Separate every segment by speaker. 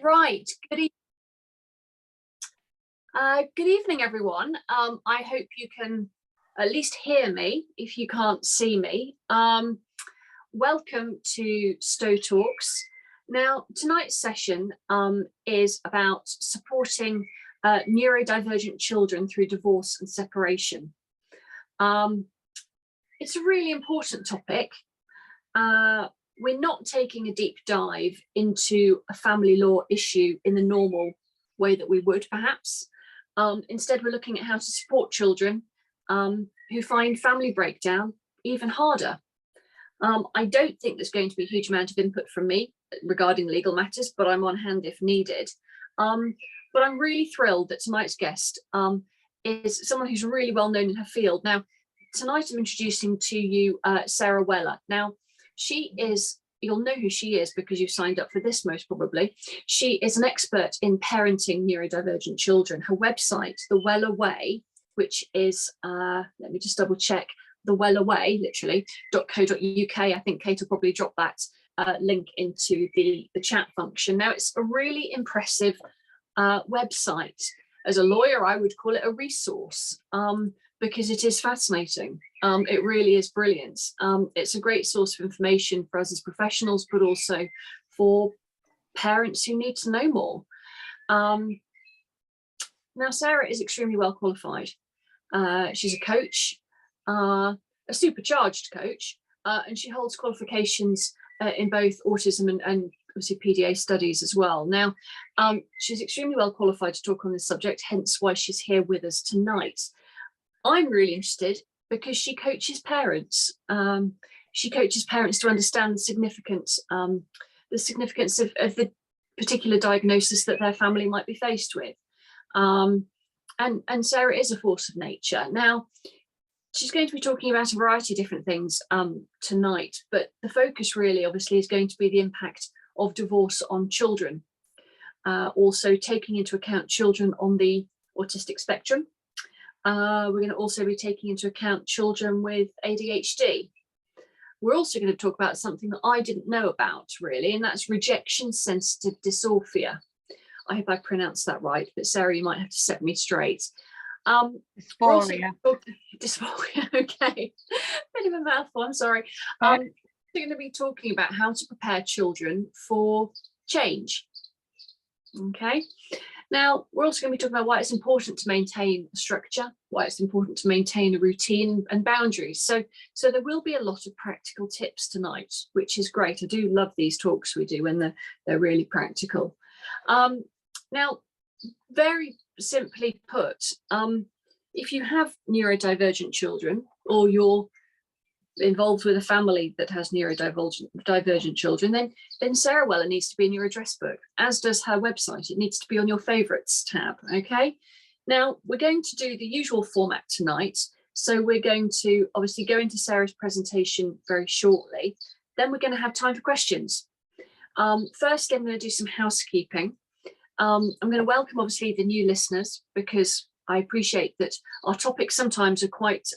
Speaker 1: Right. Good evening, everyone. I hope you can at least hear me if you can't see me. Welcome to Stowe Talks. Now, tonight's session is about supporting neurodivergent children through divorce and separation. It's a really important topic. We're not taking a deep dive into a family law issue in the normal way that we would, perhaps. Instead, we're looking at how to support children who find family breakdown even harder. I don't think there's going to be a huge amount of input from me regarding legal matters, but I'm on hand if needed. But I'm really thrilled that tonight's guest is someone who's really well known in her field. Now, tonight I'm introducing to you Sarah Weller. Now, she is, you'll know who she is because you signed up for this most probably. She is an expert in parenting neurodivergent children. Her website, The Weller Way, which is, let me just double check, The Weller Way, literally, .co.uk. I think Kate will probably drop that link into the chat function. Now, it's a really impressive website. As a lawyer, I would call it a resource because it is fascinating. It really is brilliant. It's a great source of information for us as professionals, but also for parents who need to know more. Now, Sarah is extremely well qualified. She's a coach, a supercharged coach, and she holds qualifications in both autism and obviously PDA studies as well. Now, she's extremely well qualified to talk on this subject, hence why she's here with us tonight. I'm really interested because she coaches parents. She coaches parents to understand the significance of the particular diagnosis that their family might be faced with. And Sarah is a force of nature. Now, she's going to be talking about a variety of different things tonight, but the focus really obviously is going to be the impact of divorce on children. Also taking into account children on the autistic spectrum. We're going to also be taking into account children with ADHD. We're also going to talk about something that I didn't know about really, and that's rejection sensitive dysphoria. I hope I pronounced that right, but Sarah, you might have to set me straight.
Speaker 2: Dysphoria.
Speaker 1: Dysphoria, okay. Bit of a mouthful, I'm sorry. We're going to be talking about how to prepare children for change. Okay. Now, we're also going to be talking about why it's important to maintain a structure, why it's important to maintain a routine and boundaries. So there will be a lot of practical tips tonight, which is great. I do love these talks we do when they're really practical. Now, very simply put, if you have neurodivergent children or you're involved with a family that has neurodivergent children, then Sarah Weller needs to be in your address book, as does her website. It needs to be on your favorites tab. Okay. Now we're going to do the usual format tonight. So we're going to obviously go into Sarah's presentation very shortly. Then we're going to have time for questions. Firstly, I'm going to do some housekeeping. I'm going to welcome obviously the new listeners because I appreciate that our topics sometimes are quite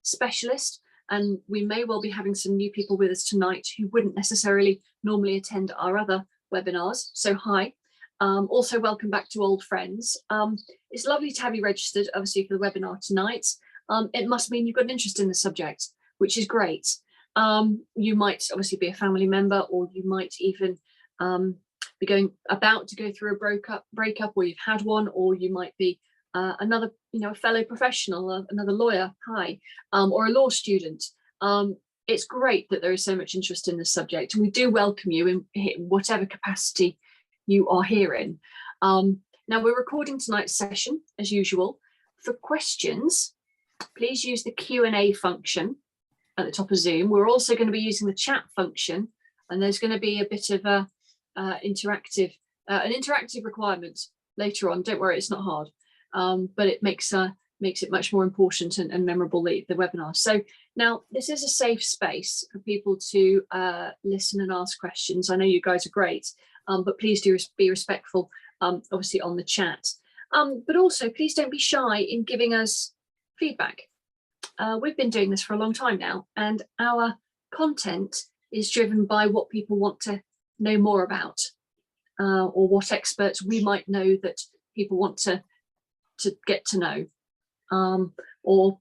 Speaker 1: specialist. And we may well be having some new people with us tonight who wouldn't necessarily normally attend our other webinars. So hi. Also welcome back to old friends. It's lovely to have you registered, obviously, for the webinar tonight. It must mean you've got an interest in the subject, which is great. You might obviously be a family member, or you might even be about to go through a breakup, or you've had one, or you might be another, a fellow professional, another lawyer, hi, or a law student. It's great that there is so much interest in this subject, and we do welcome you in whatever capacity you are here in. Now, we're recording tonight's session as usual. For questions, please use the Q&A function at the top of Zoom. We're also going to be using the chat function, and there's going to be a bit of an interactive requirement later on. Don't worry, it's not hard. But it makes it much more important and memorable, the webinar. So now this is a safe space for people to listen and ask questions. I know you guys are great, but please do be respectful, obviously on the chat. But also please don't be shy in giving us feedback. We've been doing this for a long time now, and our content is driven by what people want to know more about. or what experts we might know that people want to get to know, or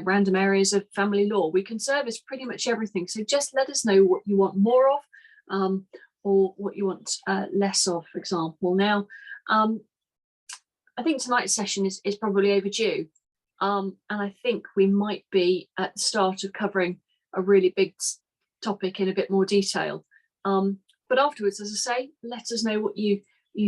Speaker 1: random areas of family law. We can service pretty much everything. So just let us know what you want more of, or what you want less of, for example. Now, I think tonight's session is probably overdue. And I think we might be at the start of covering a really big topic in a bit more detail. But afterwards, as I say, let us know what you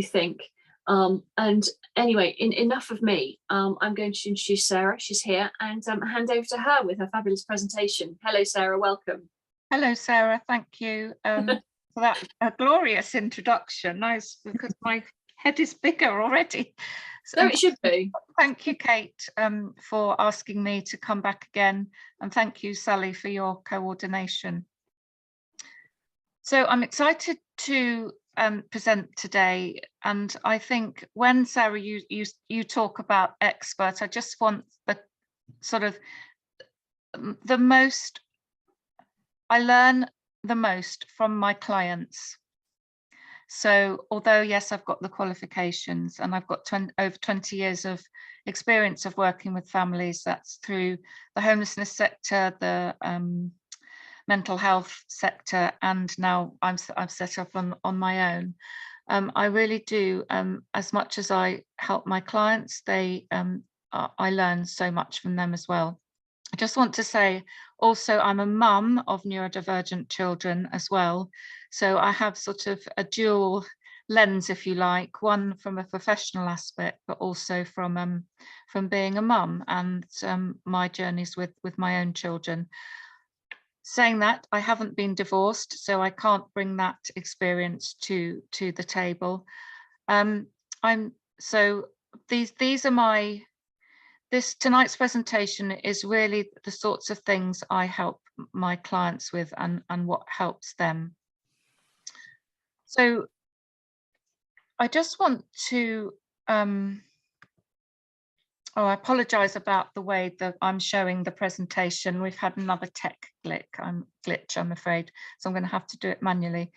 Speaker 1: think. And anyway, enough of me. I'm going to introduce Sarah. She's here, and hand over to her with her fabulous presentation. Hello, Sarah. Welcome.
Speaker 2: Hello, Sarah. Thank you for that glorious introduction. Nice, because my head is bigger already.
Speaker 1: So it should be.
Speaker 2: Thank you, Kate, for asking me to come back again. And thank you, Sally, for your coordination. So I'm excited to present today. And I think when, Sarah, you talk about expert, I just want the sort of the most, I learn the most from my clients. So although, yes, I've got the qualifications and I've got over 20 years of experience of working with families, that's through the homelessness sector, the mental health sector, and now I'm set up on my own. I really do, as much as I help my clients, I learn so much from them as well. I just want to say also I'm a mum of neurodivergent children as well. So I have sort of a dual lens, if you like, one from a professional aspect, but also from being a mum and my journeys with my own children. Saying that, I haven't been divorced, so I can't bring that experience to the table. Tonight's presentation is really the sorts of things I help my clients with and what helps them. So I just want to, I apologise about the way that I'm showing the presentation. We've had another tech glitch, I'm afraid, so I'm going to have to do it manually.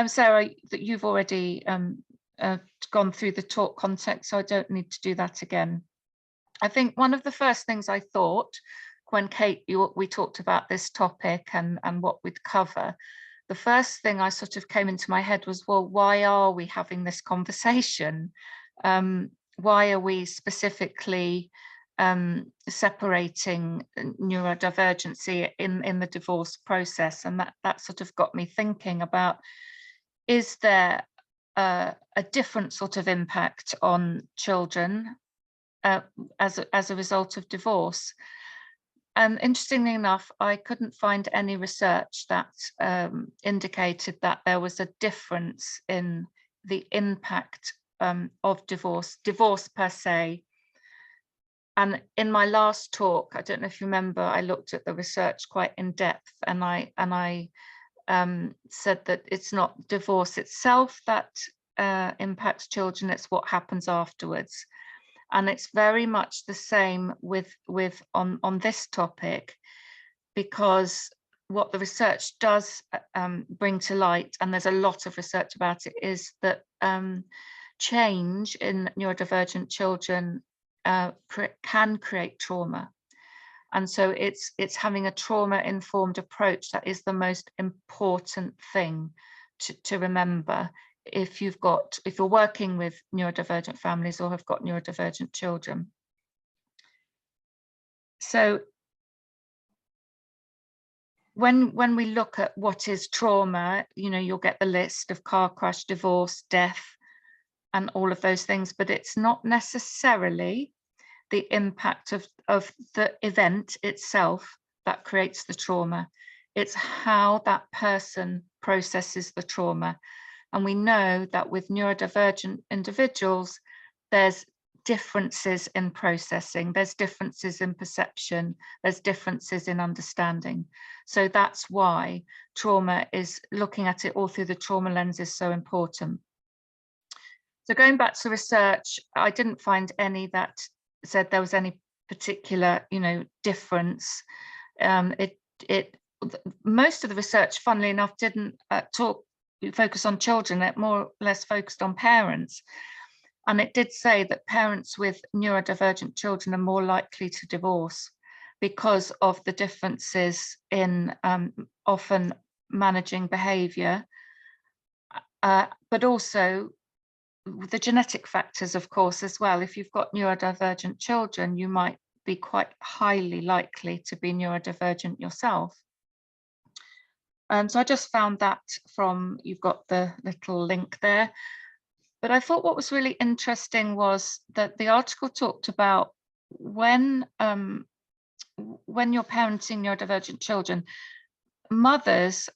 Speaker 2: Sarah, you've already gone through the talk context, so I don't need to do that again. I think one of the first things I thought when Kate, we talked about this topic and what we'd cover, the first thing I sort of came into my head was, well, why are we having this conversation? Why are we specifically separating neurodivergency in the divorce process? And that sort of got me thinking about, is there a different sort of impact on children as a result of divorce? And interestingly enough, I couldn't find any research that indicated that there was a difference in the impact of divorce per se. And in my last talk, I don't know if you remember, I looked at the research quite in depth, and I said that it's not divorce itself that impacts children, it's what happens afterwards. And it's very much the same on this topic, because what the research does bring to light, and there's a lot of research about it, is that change in neurodivergent children can create trauma. And so it's having a trauma-informed approach that is the most important thing to remember if you're working with neurodivergent families or have got neurodivergent children. So when we look at what is trauma, you'll get the list of car crash, divorce, death, and all of those things, but it's not necessarily the impact of the event itself that creates the trauma. It's how that person processes the trauma. And we know that with neurodivergent individuals, there's differences in processing, there's differences in perception, there's differences in understanding. So that's why trauma is, looking at it all through the trauma lens, is so important. So going back to research, I didn't find any that said there was any particular, difference. Most of the research, funnily enough, didn't talk focus on children, it more or less focused on parents. And it did say that parents with neurodivergent children are more likely to divorce because of the differences in often managing behaviour, but also the genetic factors, of course, as well. If you've got neurodivergent children, you might be quite highly likely to be neurodivergent yourself. So I just found that from, you've got the little link there. But I thought what was really interesting was that the article talked about when you're parenting neurodivergent children, mothers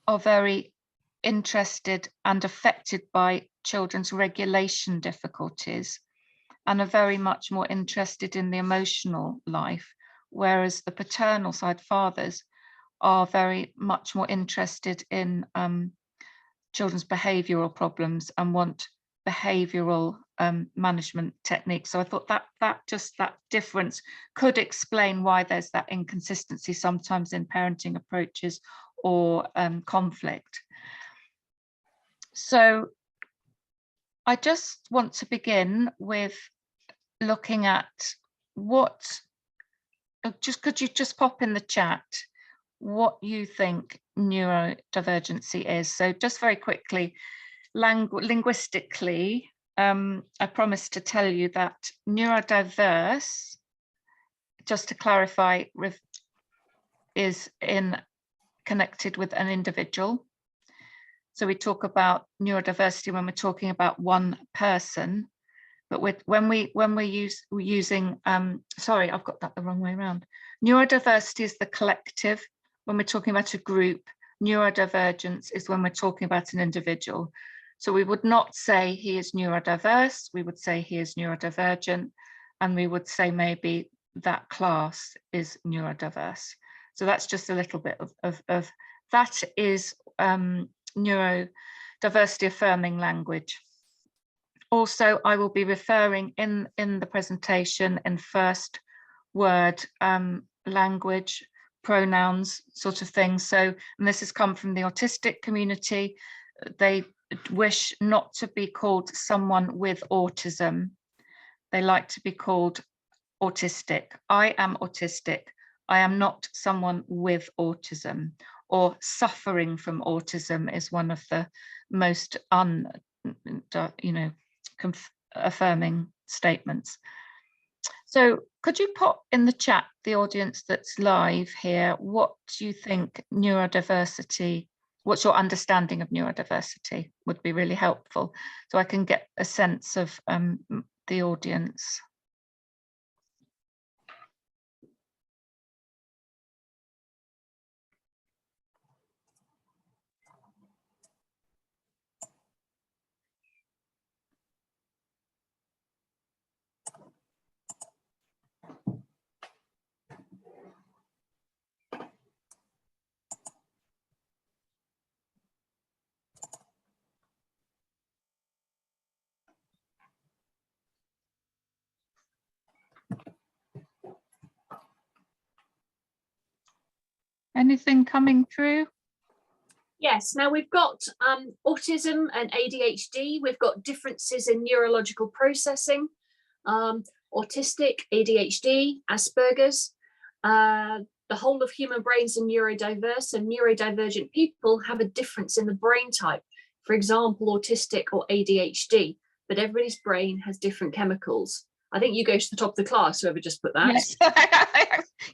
Speaker 2: are very interested and affected by children's regulation difficulties and are very much more interested in the emotional life, whereas the paternal side, fathers, are very much more interested in children's behavioural problems and want behavioural management techniques. So I thought that that difference could explain why there's that inconsistency sometimes in parenting approaches or conflict. So I just want to begin with looking at what, could you just pop in the chat what you think neurodivergency is? So just very quickly, linguistically, I promised to tell you that neurodiverse, just to clarify, is connected with an individual. So we talk about neurodiversity when we're talking about one person, but when we're using, sorry, I've got that the wrong way around. Neurodiversity is the collective. When we're talking about a group, neurodivergence is when we're talking about an individual. So we would not say he is neurodiverse, we would say he is neurodivergent, and we would say maybe that class is neurodiverse. So that's just a little bit of that is neurodiversity affirming language. Also, I will be referring in the presentation in first word language, pronouns, sort of things. So, and this has come from the autistic community. They wish not to be called someone with autism. They like to be called autistic. I am autistic. I am not someone with autism, or suffering from autism is one of the most affirming statements. So could you pop in the chat, the audience that's live here, what do you think neurodiversity, what's your understanding of neurodiversity would be really helpful, so I can get a sense of the audience. Anything coming through?
Speaker 1: Yes, now we've got autism and ADHD. We've got differences in neurological processing, autistic, ADHD, Asperger's. The whole of human brains are neurodiverse, and neurodivergent people have a difference in the brain type. For example, autistic or ADHD, but everybody's brain has different chemicals. I think you go to the top of the class, whoever just put that.
Speaker 2: Yes,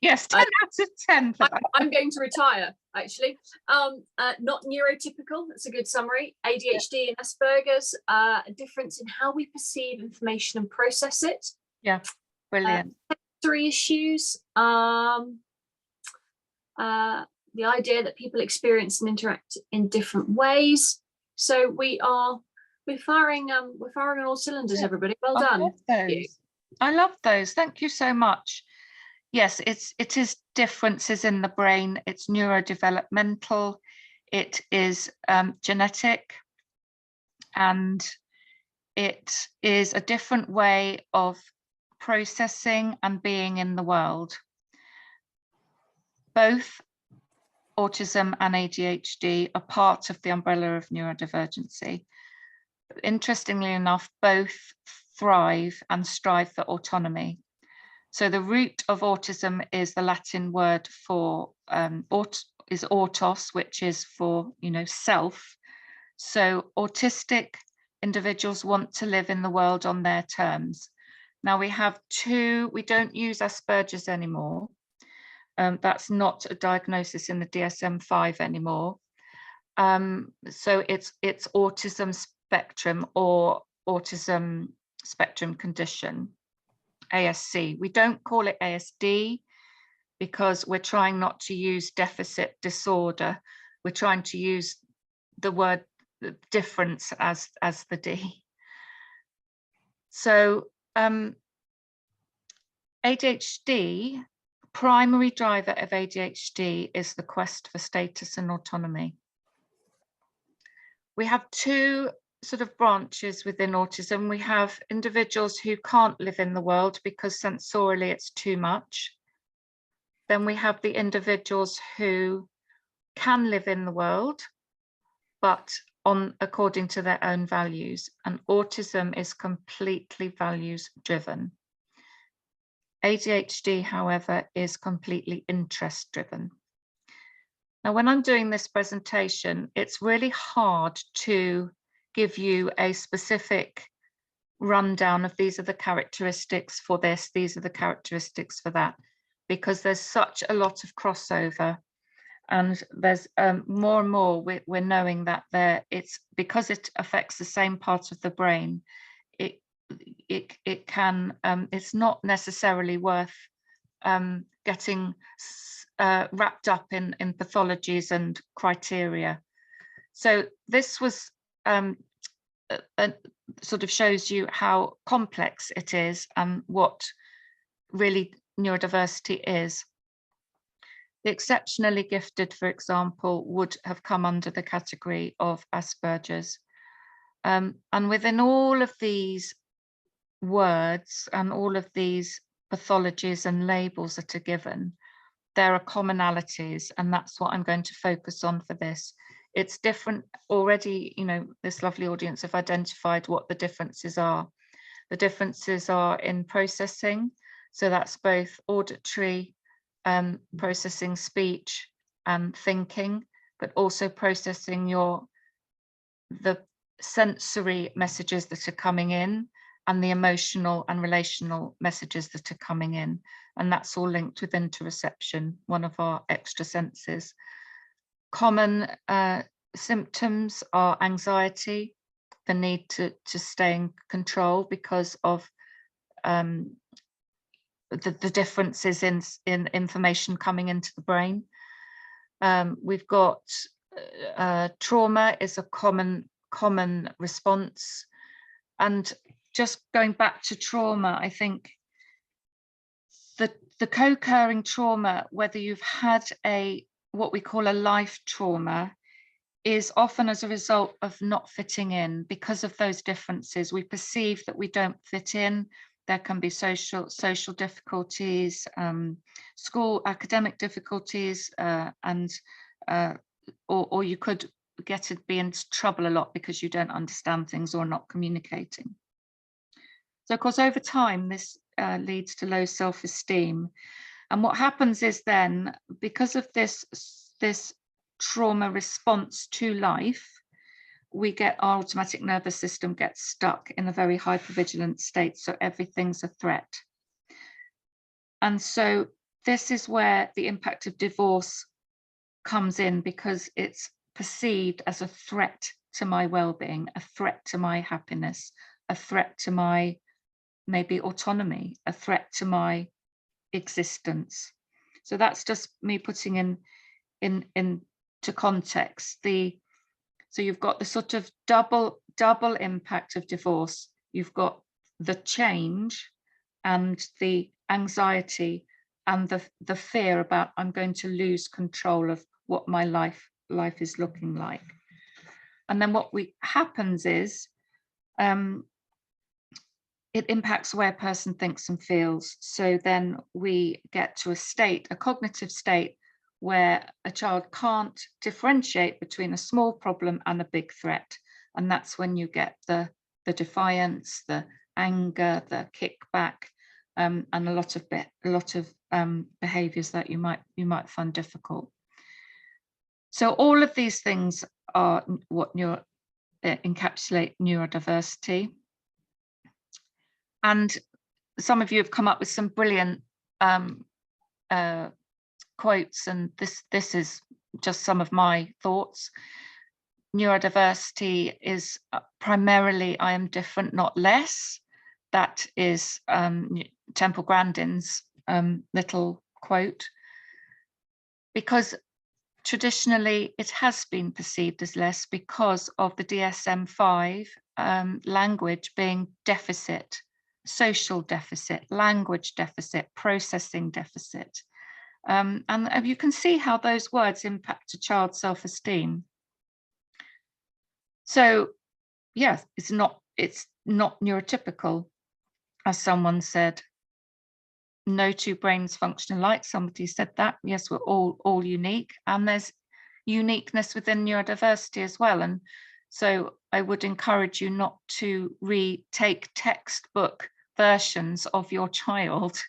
Speaker 2: yes, 10 out of 10 for that.
Speaker 1: I'm going to retire, actually. Not neurotypical, that's a good summary. ADHD and Asperger's, a difference in how we perceive information and process it.
Speaker 2: Yeah, brilliant.
Speaker 1: Sensory issues, the idea that people experience and interact in different ways. So we're firing on all cylinders, everybody. Well done.
Speaker 2: I love those. Thank you so much. Yes, it is differences in the brain. It's neurodevelopmental. It is genetic, and it is a different way of processing and being in the world. Both autism and ADHD are part of the umbrella of neurodivergency. Interestingly enough, both thrive and strive for autonomy. So the root of autism is the Latin word for autos, which is for, self. So autistic individuals want to live in the world on their terms. Now we don't use Asperger's anymore. That's not a diagnosis in the DSM-5 anymore. So it's autism spectrum or autism spectrum condition, ASC. We don't call it ASD because we're trying not to use deficit disorder. We're trying to use the word difference as the D. So ADHD, primary driver of ADHD is the quest for status and autonomy. We have two sort of branches within autism. We have individuals who can't live in the world because sensorially it's too much. Then we have the individuals who can live in the world, but according to their own values. And autism is completely values driven. ADHD, however, is completely interest driven. Now, when I'm doing this presentation, it's really hard to give you a specific rundown of these are the characteristics for this, these are the characteristics for that, because there's such a lot of crossover. And there's more and more we're knowing that it's because it affects the same part of the brain, it can it's not necessarily worth getting wrapped up in pathologies and criteria. So this was sort of shows you how complex it is and what really neurodiversity is. The exceptionally gifted, for example, would have come under the category of Asperger's. And within all of these words and all of these pathologies and labels that are given, there are commonalities, and that's what I'm going to focus on for this. It's different already, this lovely audience have identified what the differences are. The differences are in processing, so that's both auditory, processing speech and thinking, but also processing the sensory messages that are coming in and the emotional and relational messages that are coming in. And that's all linked with interoception, one of our extra senses. Common symptoms are anxiety, the need to stay in control because of the differences in information coming into the brain. We've got trauma is a common response. And just going back to trauma, I think the co-occurring trauma, whether you've had what we call a life trauma, is often as a result of not fitting in. Because of those differences, we perceive that we don't fit in. There can be social difficulties, school academic difficulties, or you could be in trouble a lot because you don't understand things or not communicating. So of course, over time, this leads to low self-esteem. And what happens is then, because of this trauma response to life, our automatic nervous system gets stuck in a very hypervigilant state. So everything's a threat. And so this is where the impact of divorce comes in, because it's perceived as a threat to my well-being, a threat to my happiness, a threat to my maybe autonomy, a threat to my existence. So that's just me putting into context. So you've got the sort of double impact of divorce. You've got the change and the anxiety and the fear about I'm going to lose control of what my life is looking like. And then what happens is it impacts the way a person thinks and feels. So then we get to a cognitive state where a child can't differentiate between a small problem and a big threat. And that's when you get the defiance, the anger, the kickback, and a lot of behaviors that you might find difficult. So all of these things are what encapsulate neurodiversity. And some of you have come up with some brilliant quotes, and this is just some of my thoughts. Neurodiversity is primarily I am different, not less. That is Temple Grandin's little quote, because traditionally it has been perceived as less because of the DSM-5 language being deficit, social deficit, language deficit, processing deficit. And you can see how those words impact a child's self-esteem. So yes, it's not neurotypical, as someone said. No two brains function alike. Somebody said that. Yes, we're all unique, and there's uniqueness within neurodiversity as well. And so I would encourage you not to retake textbook versions of your child.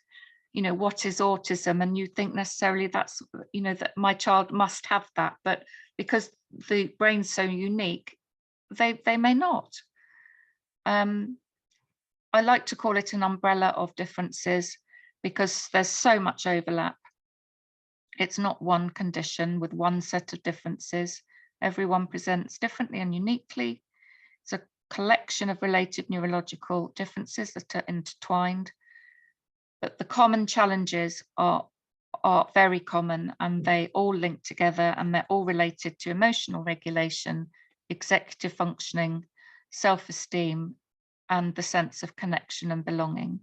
Speaker 2: You know, what is autism? And you think necessarily that's, you know, that my child must have that, but because the brain's so unique, they may not. I like to call it an umbrella of differences because there's so much overlap. It's not one condition with one set of differences. Everyone presents differently and uniquely. It's a collection of related neurological differences that are intertwined. But the common challenges are very common, and they all link together, and they're all related to emotional regulation, executive functioning, self-esteem, and the sense of connection and belonging.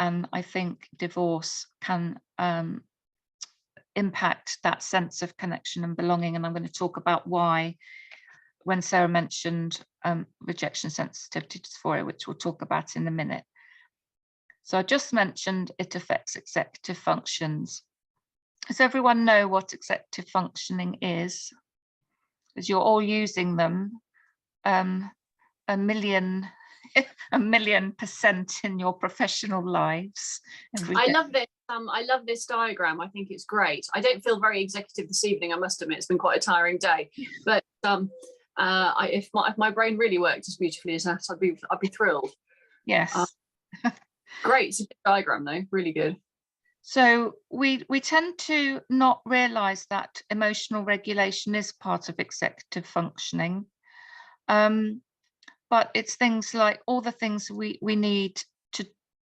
Speaker 2: And I think divorce can impact that sense of connection and belonging. And I'm going to talk about why when Sarah mentioned rejection sensitive dysphoria, which we'll talk about in a minute. So I just mentioned it affects executive functions. Does everyone know what executive functioning is? Because you're all using them a million % in your professional lives.
Speaker 1: I love this. I love this diagram. I think it's great. I don't feel very executive this evening, I must admit. It's been quite a tiring day. But if my brain really worked as beautifully as that, I'd be thrilled.
Speaker 2: Yes.
Speaker 1: Great. It's a good diagram though, really good.
Speaker 2: So we tend to not realize that emotional regulation is part of executive functioning. But it's things like all the things we need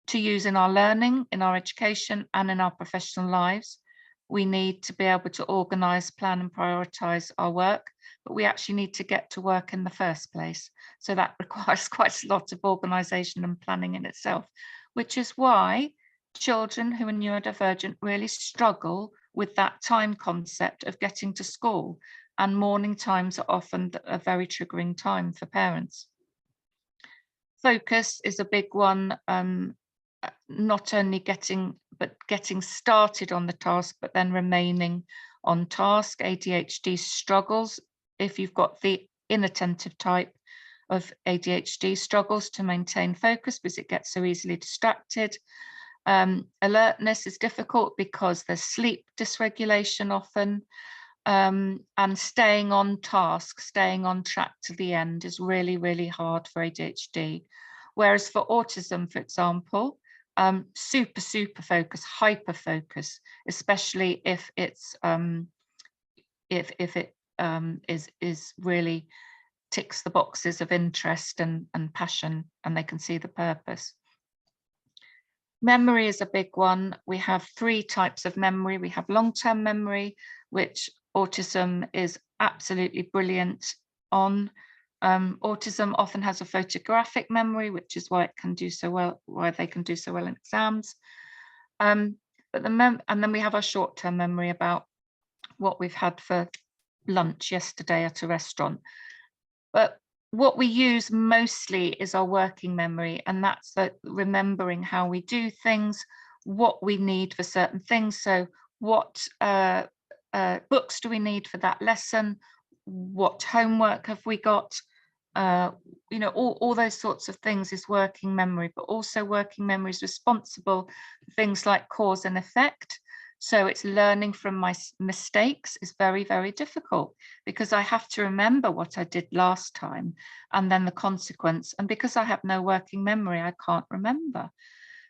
Speaker 2: to use in our learning, in our education, and in our professional lives. We need to be able to organize, plan, and prioritize our work, but we actually need to get to work in the first place. So that requires quite a lot of organization and planning in itself, which is why children who are neurodivergent really struggle with that time concept of getting to school, and morning times are often a very triggering time for parents. Focus is a big one, not only getting started on the task, but then remaining on task. ADHD struggles, if you've got the inattentive type of ADHD, struggles to maintain focus because it gets so easily distracted. Alertness is difficult because there's sleep dysregulation often, and staying on task, staying on track to the end is really, really hard for ADHD. Whereas for autism, for example, super focus, hyper focus, especially if it's is really ticks the boxes of interest and passion, and they can see the purpose. Memory is a big one. We have 3 types of memory. We have long-term memory, which autism is absolutely brilliant on. Autism often has a photographic memory, which is why it can do so well, why they can do so well in exams. And then we have our short-term memory about what we've had for lunch yesterday at a restaurant. But what we use mostly is our working memory, and that's remembering how we do things, what we need for certain things. So what books do we need for that lesson, what homework have we got, you know, all those sorts of things is working memory, but also working memory is responsible for things like cause and effect. So it's learning from my mistakes is very, very difficult because I have to remember what I did last time and then the consequence. And because I have no working memory, I can't remember.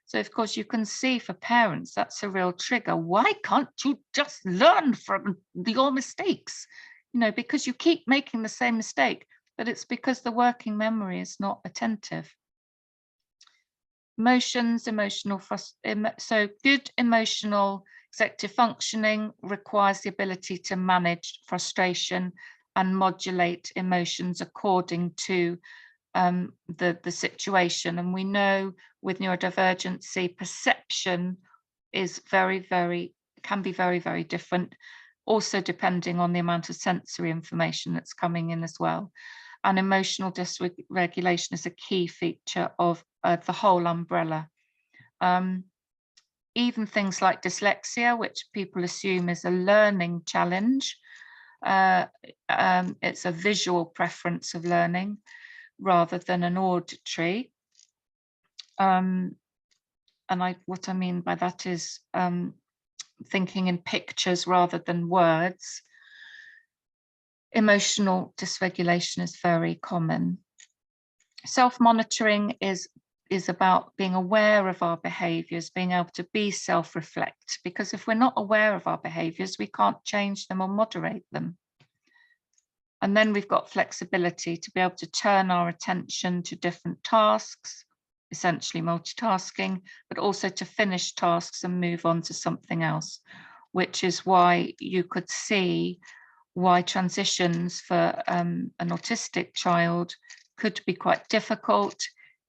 Speaker 2: So of course you can see for parents, that's a real trigger. Why can't you just learn from your mistakes? You know, because you keep making the same mistake, but it's because the working memory is not attentive. Emotions, so good emotional executive functioning requires the ability to manage frustration and modulate emotions according to the situation. And we know with neurodivergency, perception is can be very, very different, also depending on the amount of sensory information that's coming in as well. And emotional dysregulation is a key feature of the whole umbrella. Even things like dyslexia, which people assume is a learning challenge, it's a visual preference of learning rather than an auditory. And what I mean by that is thinking in pictures rather than words. Emotional dysregulation is very common. Self-monitoring is about being aware of our behaviors, being able to be self-reflect, because if we're not aware of our behaviors, we can't change them or moderate them. And then we've got flexibility to be able to turn our attention to different tasks, essentially multitasking, but also to finish tasks and move on to something else, which is why you could see why transitions for an autistic child could be quite difficult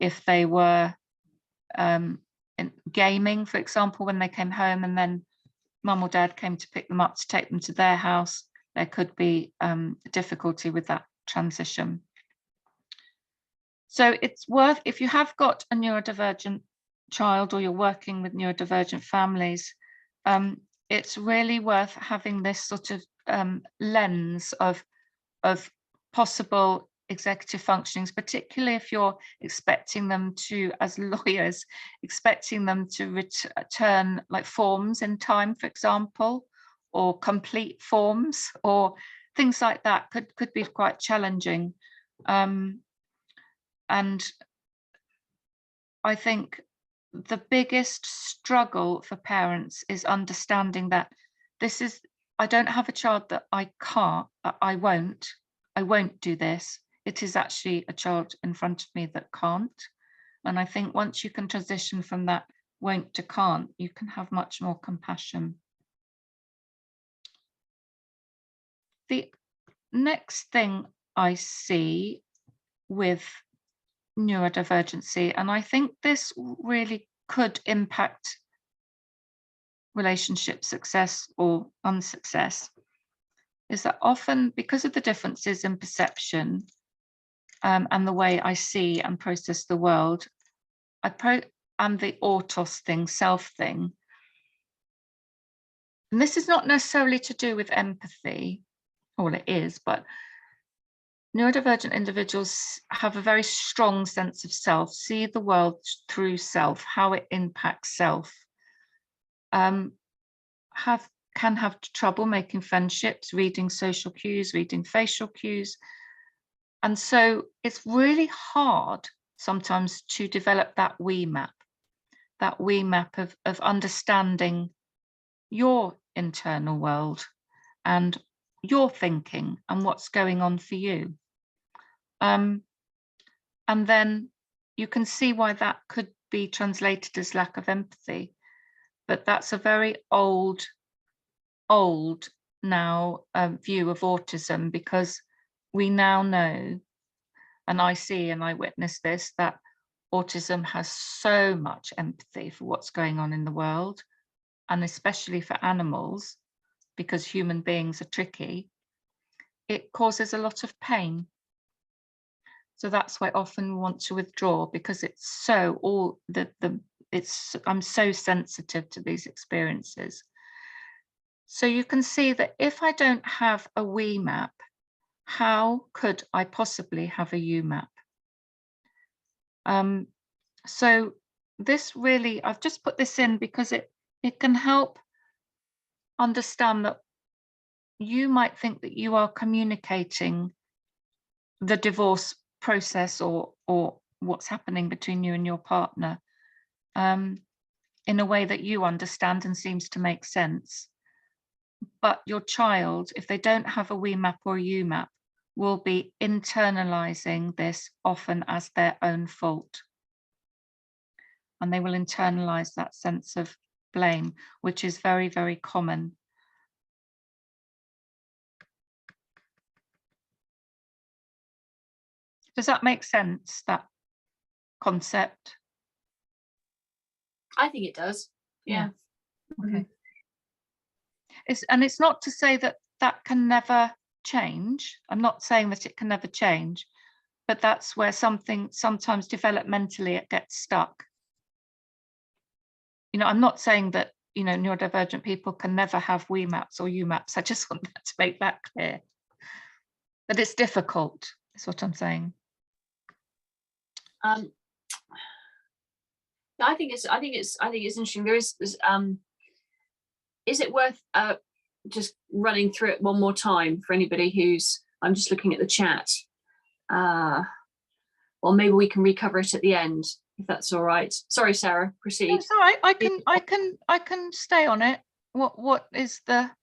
Speaker 2: if they were in gaming, for example, when they came home and then mum or dad came to pick them up to take them to their house. There could be difficulty with that transition. So it's worth, if you have got a neurodivergent child or you're working with neurodivergent families, it's really worth having this sort of lens of possible executive functionings, particularly if you're expecting them to, as lawyers, expecting them to return like forms in time, for example, or complete forms or things like that could be quite challenging. And I think the biggest struggle for parents is understanding that I don't have a child that I can't, I won't do this. It is actually a child in front of me that can't. And I think once you can transition from that won't to can't, you can have much more compassion. The next thing I see with neurodivergency, and I think this really could impact relationship success or unsuccess, is that often because of the differences in perception and the way I see and process the world, and the autos thing, self thing, and this is not necessarily to do with empathy, well it is, but neurodivergent individuals have a very strong sense of self, see the world through self, how it impacts self, can have trouble making friendships, reading social cues, reading facial cues. And so it's really hard sometimes to develop that we map of understanding your internal world and your thinking and what's going on for you. And then you can see why that could be translated as lack of empathy. But that's a very old now view of autism, because we now know, and I see and I witness this, that autism has so much empathy for what's going on in the world, and especially for animals, because human beings are tricky. It causes a lot of pain. So that's why often we want to withdraw, because it's so I'm so sensitive to these experiences. So you can see that if I don't have a we map, how could I possibly have a you map? So this really, I've just put this in because it can help understand that you might think that you are communicating the divorce process or what's happening between you and your partner in a way that you understand and seems to make sense. But your child, if they don't have a we map or a you map, will be internalizing this often as their own fault. And they will internalize that sense of blame, which is very, very common. Does that make sense, that concept?
Speaker 1: I think it does. Yeah.
Speaker 2: Okay. It's not to say that that can never change. I'm not saying that it can never change, but that's where something sometimes developmentally it gets stuck. You know, I'm not saying that, you know, neurodivergent people can never have we maps or you maps. I just want to make that clear. But it's difficult, is what I'm saying.
Speaker 1: I think it's interesting. Is it worth just running through it one more time for anybody who's, I'm just looking at the chat. Well, maybe we can recover it at the end, if that's all right. Sorry, Sarah, proceed.
Speaker 2: It's all right. I can stay on it. What is there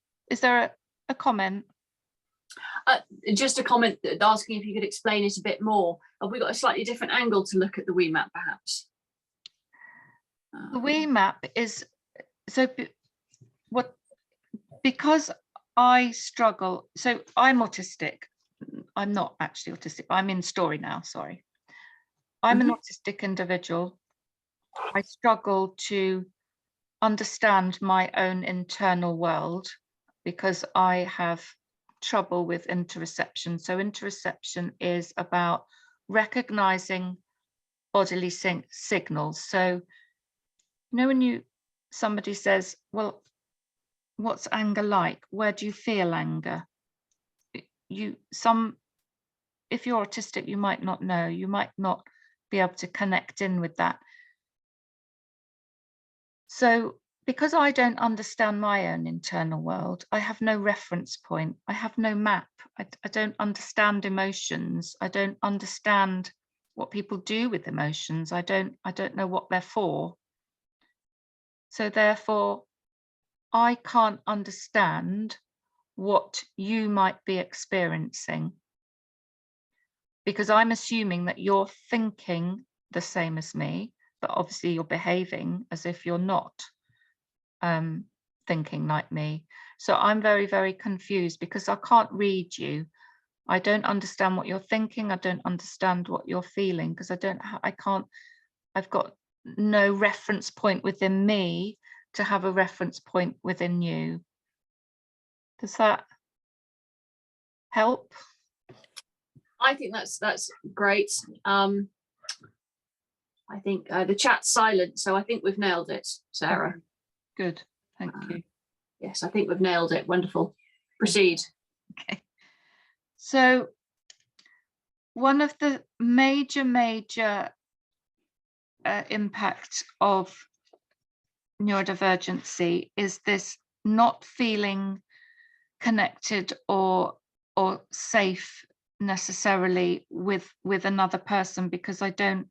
Speaker 2: a comment?
Speaker 1: Just a comment asking if you could explain it a bit more. Have we got a slightly different angle to look at the we map, perhaps?
Speaker 2: The we map is because I struggle. So I'm autistic. I'm not actually autistic. I'm in Stowe now. Sorry. I'm an autistic individual. I struggle to understand my own internal world because I have trouble with interoception. So interoception is about recognizing bodily signals. So, you know, when somebody says, well, what's anger like? Where do you feel anger? If you're autistic, you might not know, you might not be able to connect in with that. So because I don't understand my own internal world, I have no reference point. I have no map. I don't understand emotions. I don't understand what people do with emotions. I don't know what they're for. So therefore, I can't understand what you might be experiencing, because I'm assuming that you're thinking the same as me, but obviously you're behaving as if you're not thinking like me. So I'm very, very confused because I can't read you. I don't understand what you're thinking. I don't understand what you're feeling because I've got no reference point within me to have a reference point within you. Does that help?
Speaker 1: I think that's great. I think the chat's silent, so I think we've nailed it, Sarah.
Speaker 2: Okay. Good, thank you.
Speaker 1: Yes, I think we've nailed it. Wonderful. Proceed.
Speaker 2: Okay. So one of the major impact of neurodivergency is this not feeling connected or safe necessarily with another person, because I don't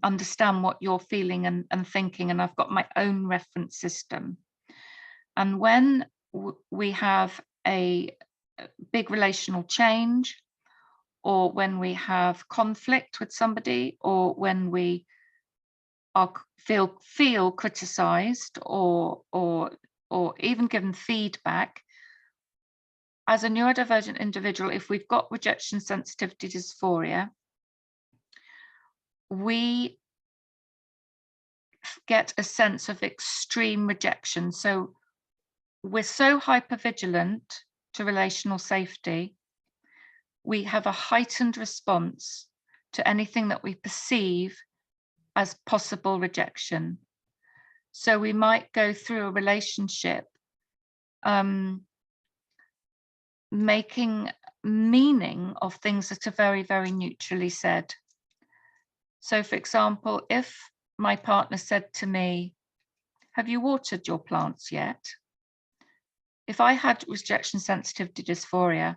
Speaker 2: understand what you're feeling and thinking, and I've got my own reference system. And when we have a big relational change, or when we have conflict with somebody, or when we feel criticized or even given feedback, as a neurodivergent individual, if we've got rejection sensitivity dysphoria, we get a sense of extreme rejection. So we're so hypervigilant to relational safety, we have a heightened response to anything that we perceive as possible rejection. So we might go through a relationship making meaning of things that are very, very neutrally said. So, for example, if my partner said to me, "Have you watered your plants yet?" If I had rejection sensitive dysphoria,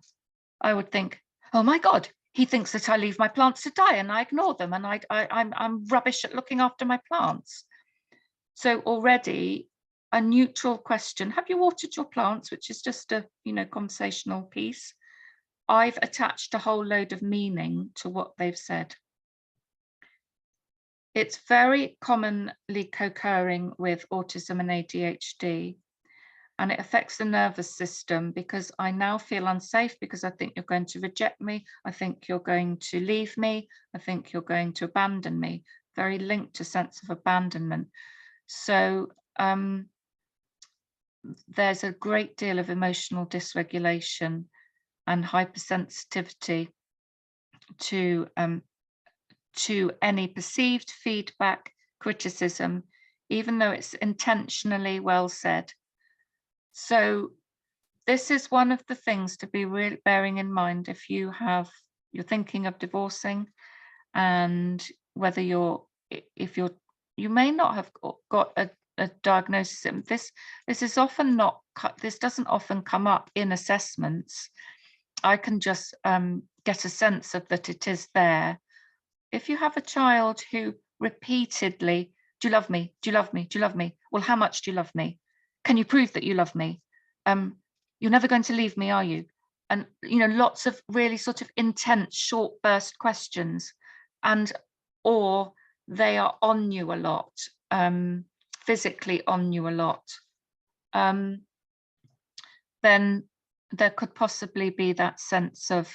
Speaker 2: I would think, "Oh my God, he thinks that I leave my plants to die and I ignore them, and I'm rubbish at looking after my plants." So already a neutral question, "Have you watered your plants?" which is just a conversational piece, I've attached a whole load of meaning to what they've said. It's very commonly co-occurring with autism and ADHD, and it affects the nervous system because I now feel unsafe because I think you're going to reject me. I think you're going to leave me. I think you're going to abandon me. Very linked to sense of abandonment. So there's a great deal of emotional dysregulation and hypersensitivity to any perceived feedback, criticism, even though it's intentionally well said. So this is one of the things to be really bearing in mind if you're thinking of divorcing, and whether you may not have got a diagnosis. This is often not, this doesn't often come up in assessments. I can just get a sense of that it is there. If you have a child who repeatedly, "Do you love me? Do you love me? Do you love me? Well, how much do you love me? Can you prove that you love me? You're never going to leave me, are you?" And lots of really sort of intense short burst questions, or they are on you a lot, physically on you a lot, then there could possibly be that sense of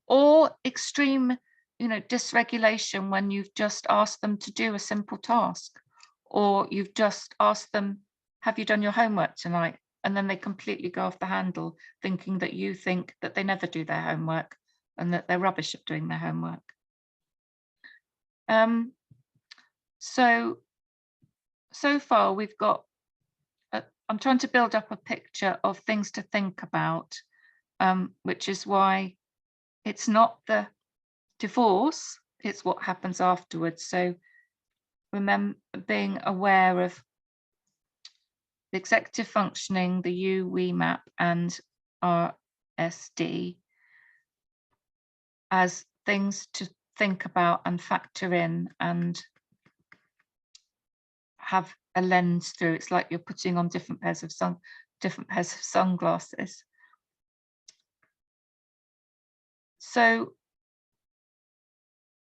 Speaker 2: or extreme dysregulation when you've just asked them to do a simple task, or you've just asked them, "Have you done your homework tonight?" And then they completely go off the handle, thinking that you think that they never do their homework and that they're rubbish at doing their homework. So far we've got, I'm trying to build up a picture of things to think about, which is why it's not the divorce, it's what happens afterwards. So remember being aware of the executive functioning, the U, we map, and RSD as things to think about and factor in and have a lens through. It's like you're putting on different pairs of sunglasses. So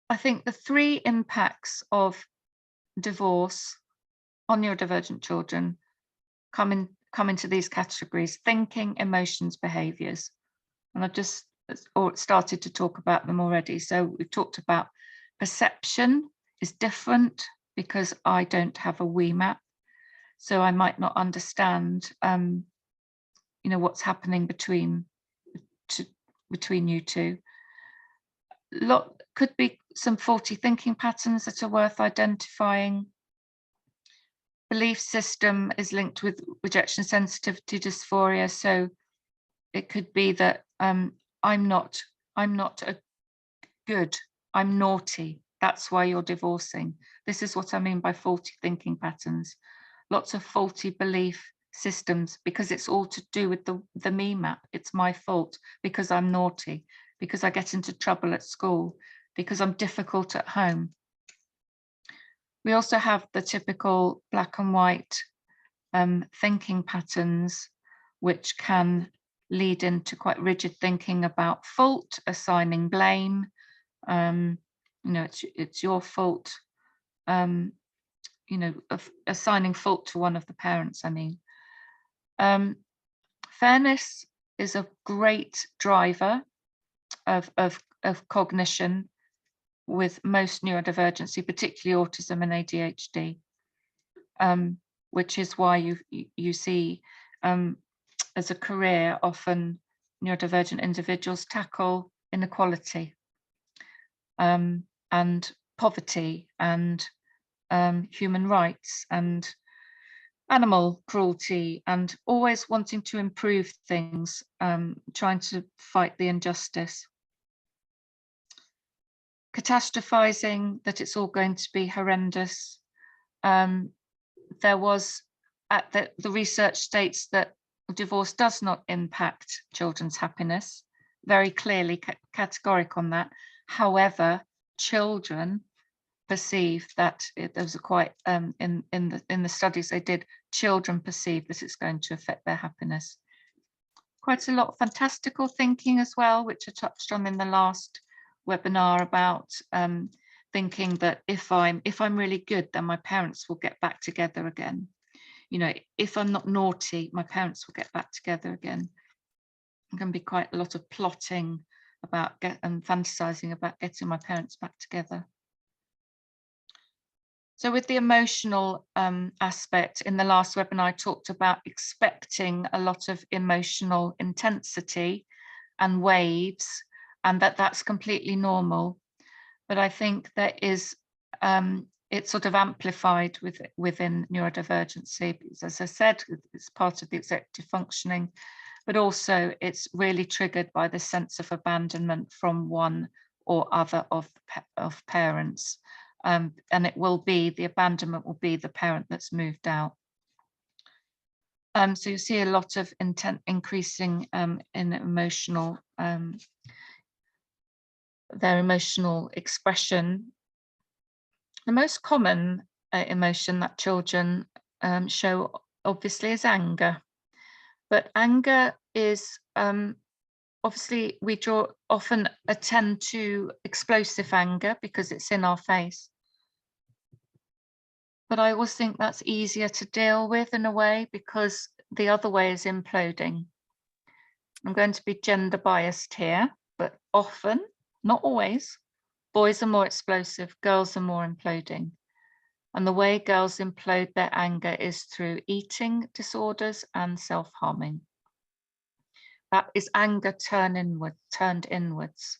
Speaker 2: I think the three impacts of divorce on neurodivergent children come into these categories: thinking, emotions, behaviors. And I've just started to talk about them already. So we've talked about perception is different because I don't have a we map. So I might not understand what's happening between you two. Could be some faulty thinking patterns that are worth identifying. Belief system is linked with rejection sensitive dysphoria. So it could be that I'm not good, I'm naughty. That's why you're divorcing. This is what I mean by faulty thinking patterns. Lots of faulty belief systems, because it's all to do with the me map. It's my fault because I'm naughty, because I get into trouble at school, because I'm difficult at home. We also have the typical black and white thinking patterns, which can lead into quite rigid thinking about fault, assigning blame. It's your fault. Assigning fault to one of the parents. I mean, fairness is a great driver of cognition with most neurodivergency, particularly autism and ADHD, which is why you see as a career often neurodivergent individuals tackle inequality and poverty and human rights and animal cruelty, and always wanting to improve things, trying to fight the injustice. Catastrophizing that it's all going to be horrendous. There was, the research states that divorce does not impact children's happiness, very clearly categoric on that. However, children perceive that those are quite in the studies they did, children perceive that it's going to affect their happiness. Quite a lot of fantastical thinking as well, which I touched on in the last webinar, about thinking that if I'm really good, then my parents will get back together again. You know, if I'm not naughty, my parents will get back together again. There can be quite a lot of plotting about and fantasizing about getting my parents back together. So with the emotional aspect, in the last webinar, I talked about expecting a lot of emotional intensity and waves, and that's completely normal. But I think there is, it's sort of amplified within neurodivergency, because as I said, it's part of the executive functioning, but also it's really triggered by the sense of abandonment from one or other of parents. And it will be, the abandonment will be the parent that's moved out. So you see a lot of increasing in emotional, their emotional expression. The most common emotion that children show, obviously, is anger. But anger is, obviously, we often attend to explosive anger because it's in our face. But I always think that's easier to deal with in a way, because the other way is imploding. I'm going to be gender biased here, but often, not always, boys are more explosive, girls are more imploding. And the way girls implode their anger is through eating disorders and self-harming. That is anger turned inwards.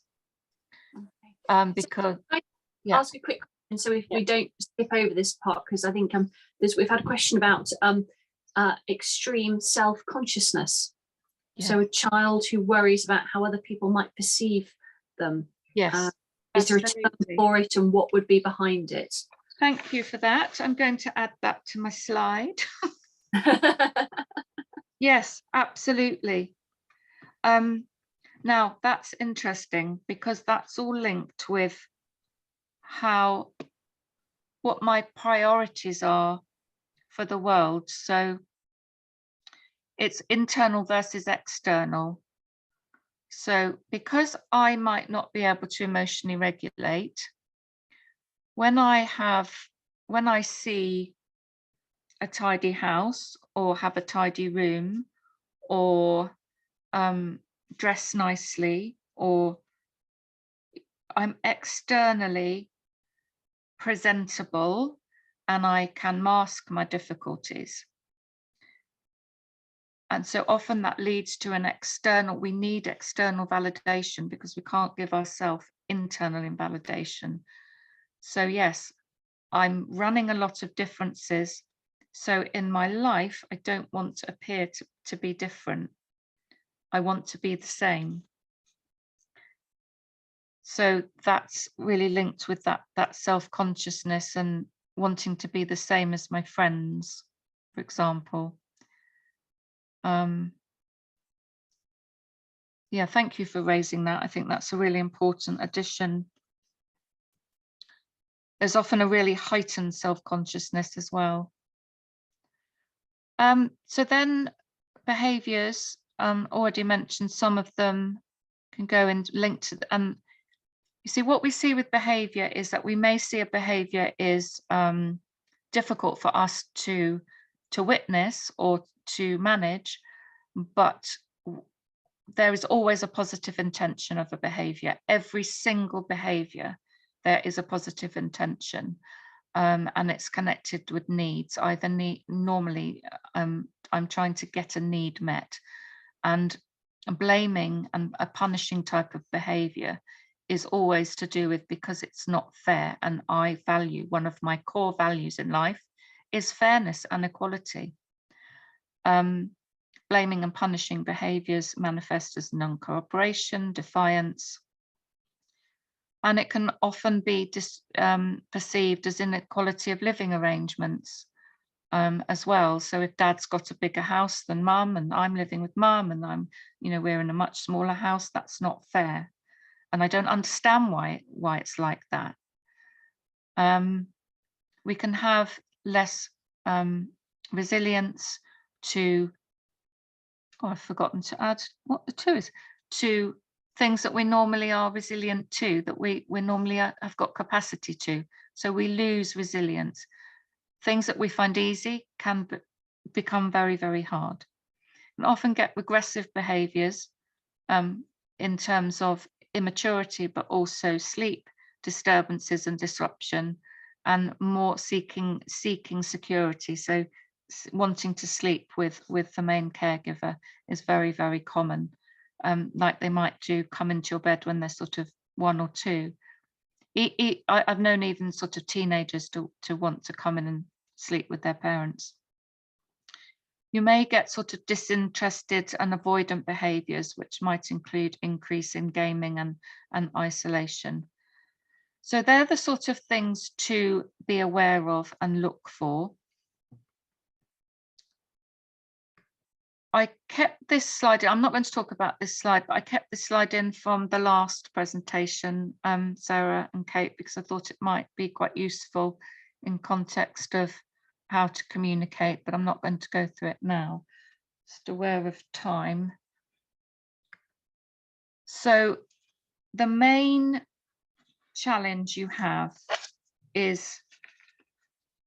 Speaker 1: Okay.
Speaker 2: Because,
Speaker 1: so ask a quick question, so if we don't skip over this part, because I think we've had a question about extreme self-consciousness. So a child who worries about how other people might perceive them.
Speaker 2: Yes.
Speaker 1: Is there a term for it, and what would be behind it?
Speaker 2: Thank you for that. I'm going to add that to my slide. Yes, absolutely. Now that's interesting, because that's all linked with what my priorities are for the world. So it's internal versus external. So because I might not be able to emotionally regulate, when I see a tidy house, or have a tidy room, or dress nicely, or I'm externally presentable and I can mask my difficulties. And so often that leads to we need external validation, because we can't give ourselves internal invalidation. So yes, I'm running a lot of differences. So in my life, I don't want to appear to be different. I want to be the same. So that's really linked with that self-consciousness and wanting to be the same as my friends, for example. Yeah, thank you for raising that. I think that's a really important addition. There's often a really heightened self-consciousness as well. So then behaviors, already mentioned some of them, can go and link to, you see, what we see with behavior is that we may see a behavior is difficult for us to witness or to manage, but there is always a positive intention of a behavior. Every single behavior, there is a positive intention, and it's connected with needs. Either normally, I'm trying to get a need met, and blaming and a punishing type of behavior is always to do with because it's not fair. And I value, one of my core values in life is fairness and equality. Blaming and punishing behaviours manifest as non-cooperation, defiance, and it can often be perceived as inequality of living arrangements as well. So if dad's got a bigger house than mum and I'm living with mum and we're in a much smaller house, that's not fair. And I don't understand why it's like that. We can have less resilience to, I've forgotten to add what the two is, to things that we normally are resilient to, that we normally have got capacity to. So we lose resilience. Things that we find easy can become very, very hard, and often get regressive behaviours in terms of immaturity, but also sleep disturbances and disruption, and more seeking security. So wanting to sleep with the main caregiver is very, very common. Like they might come into your bed when they're sort of 1 or 2. I've known even sort of teenagers to want to come in and sleep with their parents. You may get sort of disinterested and avoidant behaviours, which might include increase in gaming and isolation. So they're the sort of things to be aware of and look for. I kept this slide in. I'm not going to talk about this slide, but I kept this slide in from the last presentation, Sarah and Kate, because I thought it might be quite useful in context of how to communicate, but I'm not going to go through it now. Just aware of time. So the main challenge you have is,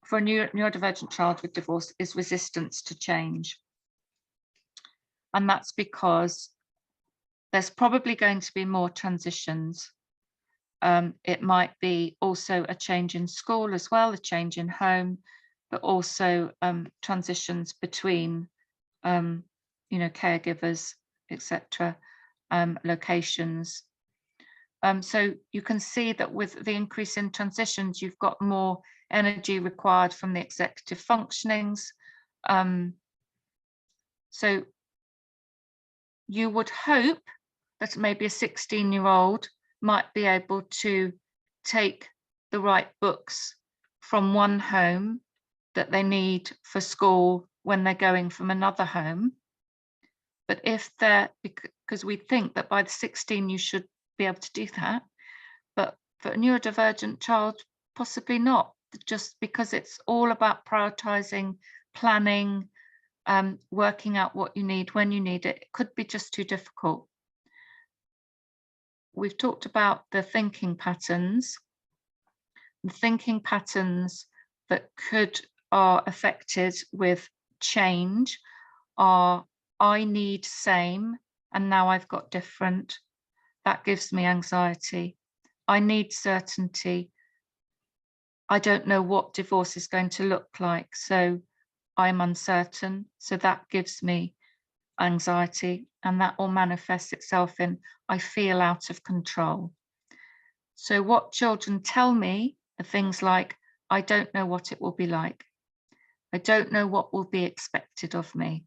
Speaker 2: for a neurodivergent child with divorce, is resistance to change. And that's because there's probably going to be more transitions. It might be also a change in school as well, a change in home, but also transitions between, caregivers, etc., locations. So you can see that with the increase in transitions, you've got more energy required from the executive functionings. So you would hope that maybe a 16-year-old might be able to take the right books from one home that they need for school when they're going from another home. But if they're, because we think that by the 16 you should be able to do that, but for a neurodivergent child, possibly not, just because it's all about prioritizing, planning, working out what you need when you need it. It could be just too difficult. We've talked about the thinking patterns. The thinking patterns that are affected with change are, I need same, and now I've got different. That gives me anxiety. I need certainty. I don't know what divorce is going to look like, so I'm uncertain. So that gives me anxiety, and that will manifest itself in, I feel out of control. So what children tell me are things like, I don't know what it will be like. I don't know what will be expected of me.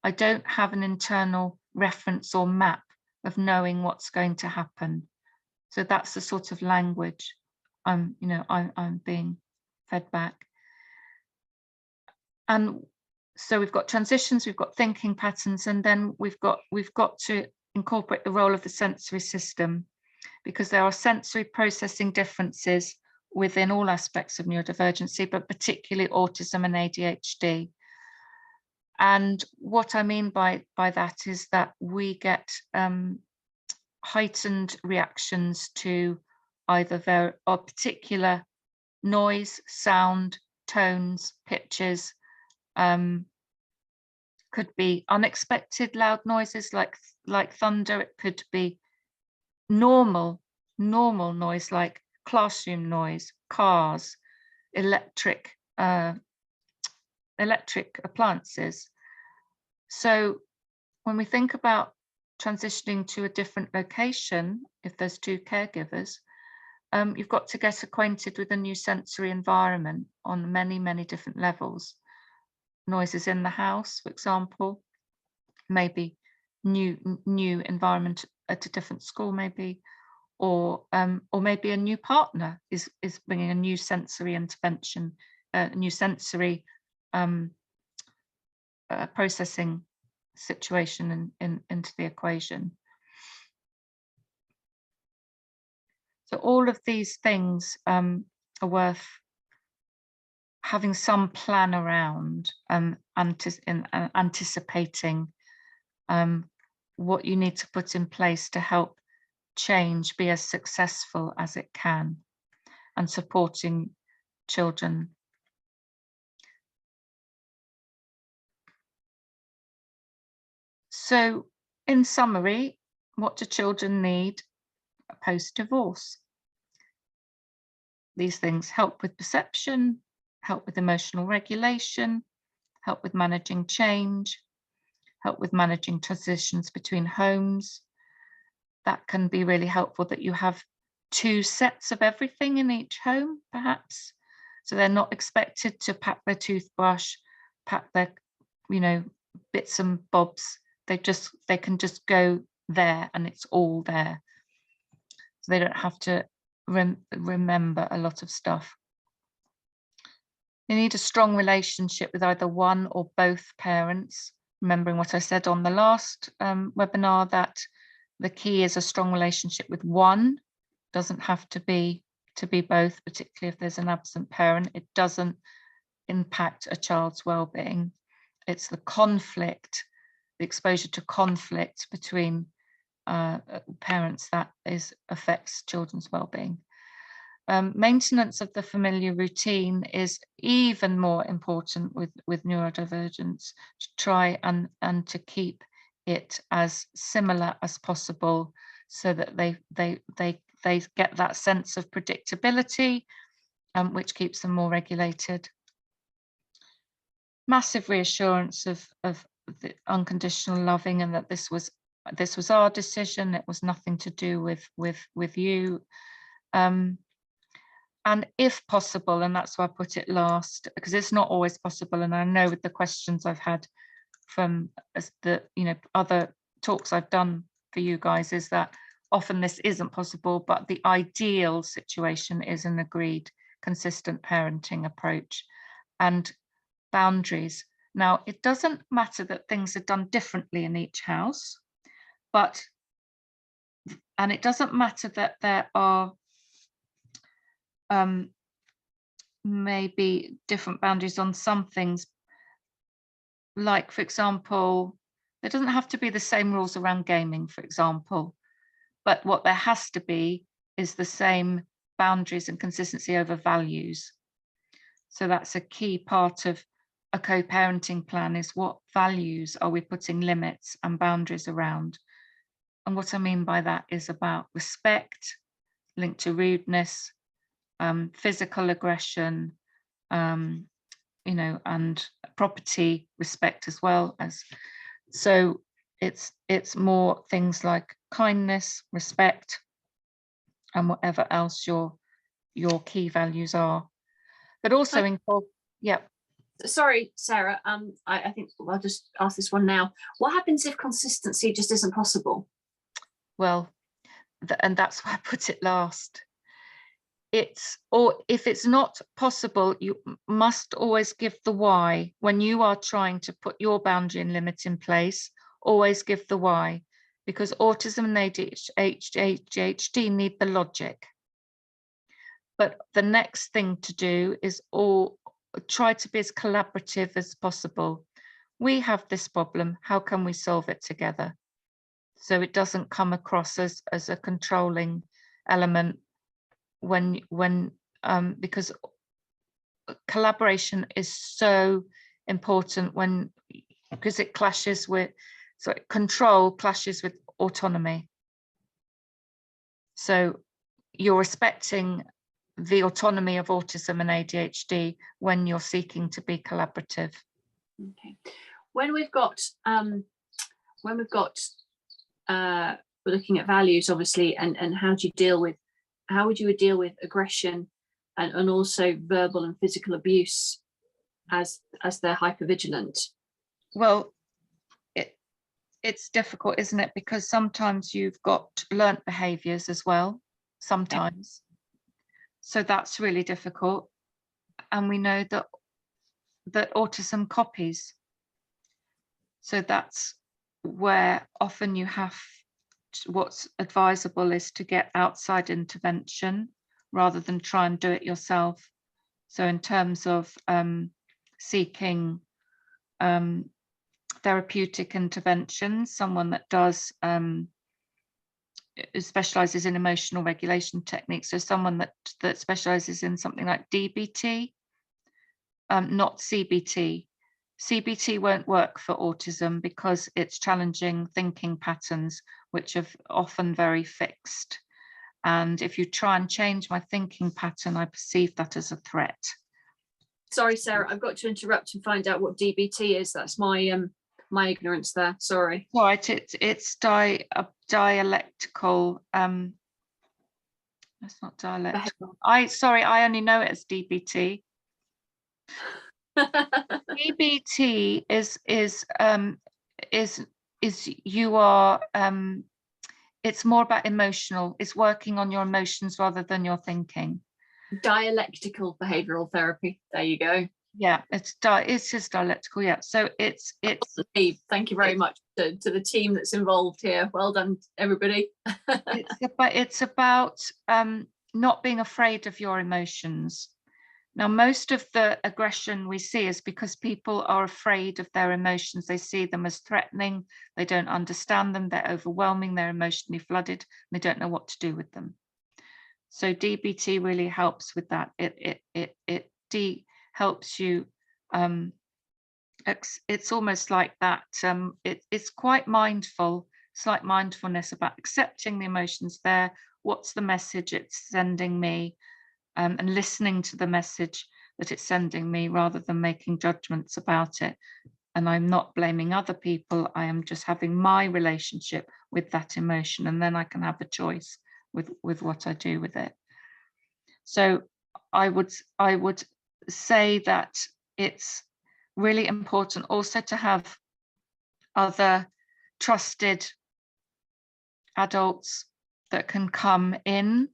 Speaker 2: I don't have an internal reference or map of knowing what's going to happen. So that's the sort of language I'm being fed back. And so we've got transitions, we've got thinking patterns, and then we've got to incorporate the role of the sensory system, because there are sensory processing differences within all aspects of neurodivergency, but particularly autism and ADHD. And what I mean by that is that we get heightened reactions to either a particular noise, sound, tones, pitches. Could be unexpected loud noises like thunder. It could be normal noise like classroom noise, cars, electric appliances. So when we think about transitioning to a different location, if there's 2 caregivers, you've got to get acquainted with a new sensory environment on many different levels. noises in the house, for example, maybe new environment at a different school, maybe, or maybe a new partner is bringing a new sensory intervention, a new sensory processing situation into the equation. So all of these things are worth having some plan around, anticipating what you need to put in place to help change be as successful as it can, and supporting children. So in summary, what do children need post-divorce? These things: help with perception, help with emotional regulation, help with managing change, help with managing transitions between homes. That can be really helpful, that you have 2 sets of everything in each home, perhaps. So they're not expected to pack their toothbrush, pack their, bits and bobs. They can just go there and it's all there. So they don't have to remember a lot of stuff. They need a strong relationship with either one or both parents. Remembering what I said on the last webinar, that the key is a strong relationship with one. Doesn't have to be both, particularly if there's an absent parent. It doesn't impact a child's well-being. It's the conflict, the exposure to conflict between parents that affects children's well-being. Maintenance of the familiar routine is even more important with neurodivergence, to try and to keep it as similar as possible, so that they get that sense of predictability, which keeps them more regulated. Massive reassurance of the unconditional loving, and that this was our decision. It was nothing to do with you. And if possible, and that's why I put it last, because it's not always possible, and I know with the questions I've had from the other talks I've done for you guys, is that often this isn't possible, but the ideal situation is an agreed, consistent parenting approach and boundaries. Now, it doesn't matter that things are done differently in each house, and it doesn't matter that there are maybe different boundaries on some things. Like, for example, there doesn't have to be the same rules around gaming, for example, but what there has to be is the same boundaries and consistency over values. So that's a key part of a co-parenting plan, is what values are we putting limits and boundaries around. And what I mean by that is about respect, linked to rudeness, physical aggression, and property respect as well. So it's more things like kindness, respect, and whatever else your key values are. But also
Speaker 1: Sorry, Sarah. I think I'll just ask this one now. What happens if consistency just isn't possible?
Speaker 2: Well, and that's why I put it last. Or if it's not possible, you must always give the why. When you are trying to put your boundary and limit in place, always give the why, because autism and ADHD need the logic. But the next thing to do is try to be as collaborative as possible. We have this problem, how can we solve it together? So it doesn't come across as a controlling element, because collaboration is so important because it clashes with, control clashes with autonomy. So you're respecting the autonomy of autism and ADHD when you're seeking to be collaborative.
Speaker 1: Okay. When we've got we're looking at values, obviously, and how would you deal with aggression and also verbal and physical abuse as they're hypervigilant?
Speaker 2: Well, it's difficult, isn't it? Because sometimes you've got learnt behaviours as well, sometimes. So that's really difficult. And we know that autism copies. So that's where often you have what's advisable is to get outside intervention rather than try and do it yourself. So in terms of seeking therapeutic interventions, someone that does specializes in emotional regulation techniques, so someone that specializes in something like DBT, not CBT. CBT won't work for autism because it's challenging thinking patterns, which are often very fixed. And if you try and change my thinking pattern, I perceive that as a threat.
Speaker 1: Sorry, Sarah, I've got to interrupt and find out what DBT is. That's my my ignorance there. Sorry.
Speaker 2: Right, it's dialectical. That's not dialectical. I only know it as DBT. DBT is you are it's more about emotional. It's working on your emotions rather than your thinking.
Speaker 1: Dialectical behavioral therapy. There you go.
Speaker 2: Yeah, it's just dialectical. Yeah, so it's
Speaker 1: thank you very much to the team that's involved here. Well done, everybody.
Speaker 2: it's about not being afraid of your emotions. Now, most of the aggression we see is because people are afraid of their emotions. They see them as threatening. They don't understand them. They're overwhelming. They're emotionally flooded. And they don't know what to do with them. So DBT really helps with that. It helps you. It's almost like that. It's quite mindful. It's like mindfulness about accepting the emotions there. What's the message it's sending me? And listening to the message that it's sending me rather than making judgments about it. And I'm not blaming other people. I am just having my relationship with that emotion, and then I can have a choice with what I do with it. So I would say that it's really important also to have other trusted adults that can come in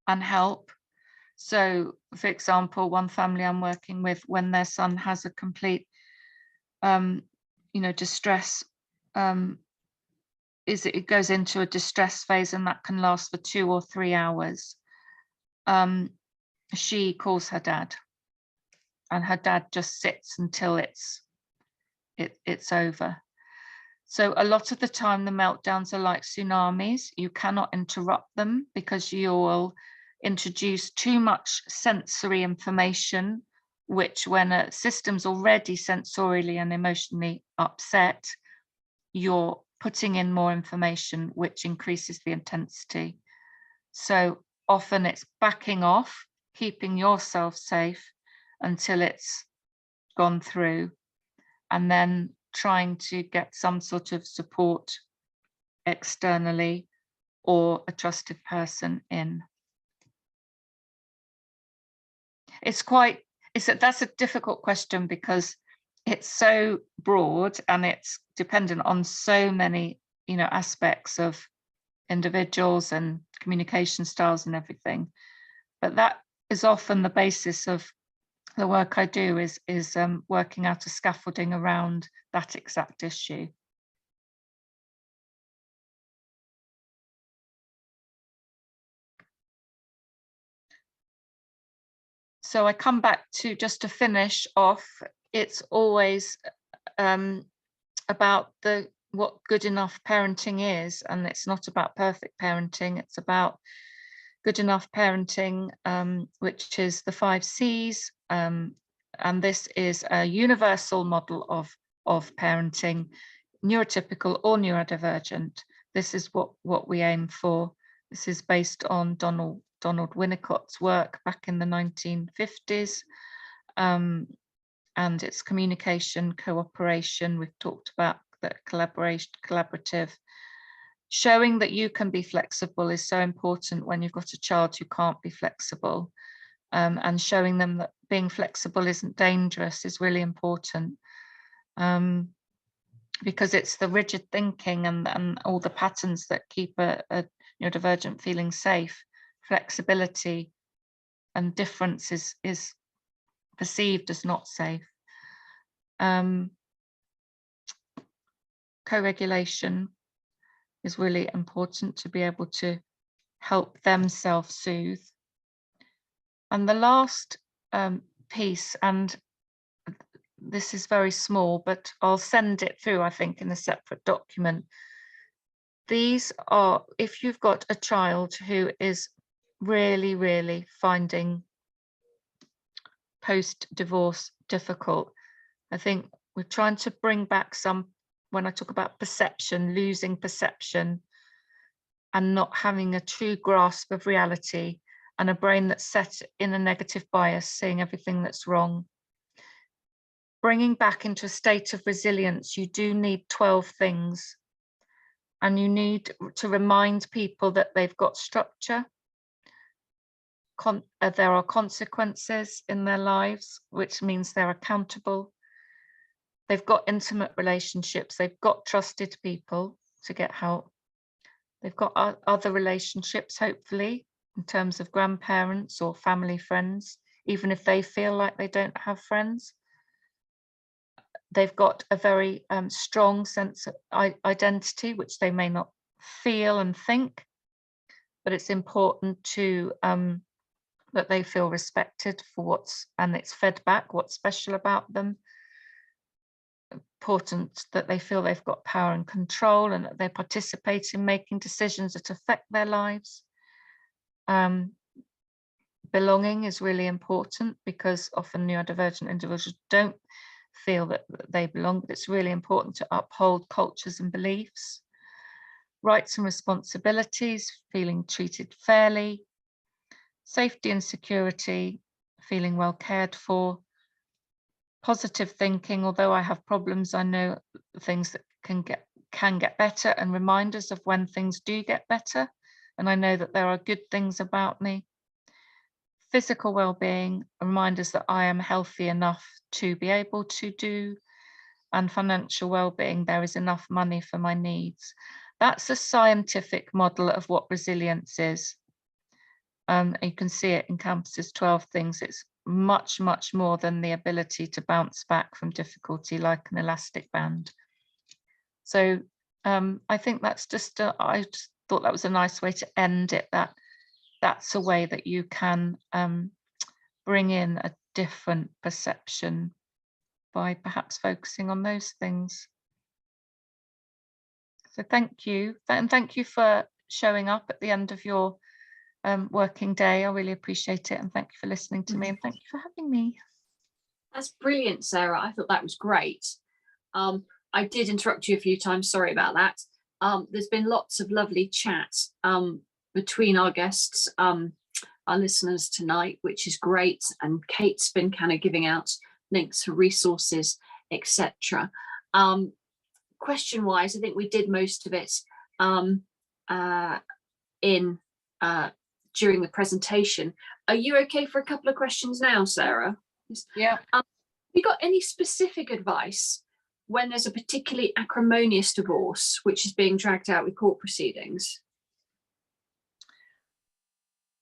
Speaker 2: and help. So, for example, one family I'm working with, when their son has a complete, distress, it goes into a distress phase, and that can last for 2 or 3 hours. She calls her dad, and her dad just sits until it's over. So a lot of the time, the meltdowns are like tsunamis. You cannot interrupt them because you will introduce too much sensory information, which when a system's already sensorially and emotionally upset, you're putting in more information, which increases the intensity. So often it's backing off, keeping yourself safe until it's gone through, and then trying to get some sort of support externally or a trusted person in. That's a difficult question because it's so broad and it's dependent on so many, aspects of individuals and communication styles and everything. But that is often the basis of the work I do is working out a scaffolding around that exact issue. So I come back to, just to finish off, it's always about what good enough parenting is, and it's not about perfect parenting, it's about good enough parenting, which is the 5 C's, and this is a universal model of parenting, neurotypical or neurodivergent. This is what we aim for. This is based on Donald Winnicott's work back in the 1950s, and it's communication, cooperation. We've talked about that, collaborative. Showing that you can be flexible is so important when you've got a child who can't be flexible. and showing them that being flexible isn't dangerous is really important, because it's the rigid thinking and all the patterns that keep a neurodivergent feeling safe. Flexibility and difference is perceived as not safe. Co-regulation is really important to be able to help them self-soothe. And the last piece, and this is very small, but I'll send it through, I think, in a separate document. These are, if you've got a child who is really, really finding post-divorce difficult, I think we're trying to bring back some, when I talk about perception, losing perception and not having a true grasp of reality, and a brain that's set in a negative bias, seeing everything that's wrong. Bringing back into a state of resilience, you do need 12 things. And you need to remind people that they've got structure. There are consequences in their lives, which means they're accountable. They've got intimate relationships. They've got trusted people to get help. They've got other relationships, hopefully, in terms of grandparents or family friends, even if they feel like they don't have friends. They've got a very strong sense of identity, which they may not feel and think, but it's important to that they feel respected for and it's fed back what's special about them. Important that they feel they've got power and control, and that they participate in making decisions that affect their lives. Belonging is really important, because often neurodivergent individuals don't feel that they belong, but it's really important to uphold cultures and beliefs. Rights and responsibilities, feeling treated fairly. Safety and security, feeling well cared for. Positive thinking, although I have problems, I know things that can get better, and reminders of when things do get better, and I know that there are good things about me. Physical well-being, reminders that I am healthy enough to be able to do, and financial well-being, there is enough money for my needs. That's a scientific model of what resilience is. You can see it encompasses 12 things. It's much, much more than the ability to bounce back from difficulty like an elastic band. So I think that's just, I just thought that was a nice way to end it, that's a way that you can bring in a different perception by perhaps focusing on those things. So thank you, and thank you for showing up at the end of your working day. I really appreciate it, and thank you for listening to me, and thank you for having me.
Speaker 1: That's brilliant, Sarah. I thought that was great. I did interrupt you a few times, sorry about that. There's been lots of lovely chat between our guests, our listeners tonight, which is great, and Kate's been kind of giving out links for resources, etc. Question wise, I think we did most of it during the presentation. Are you okay for a couple of questions now, Sarah?
Speaker 2: Yeah.
Speaker 1: Have you got any specific advice when there's a particularly acrimonious divorce which is being dragged out with court proceedings?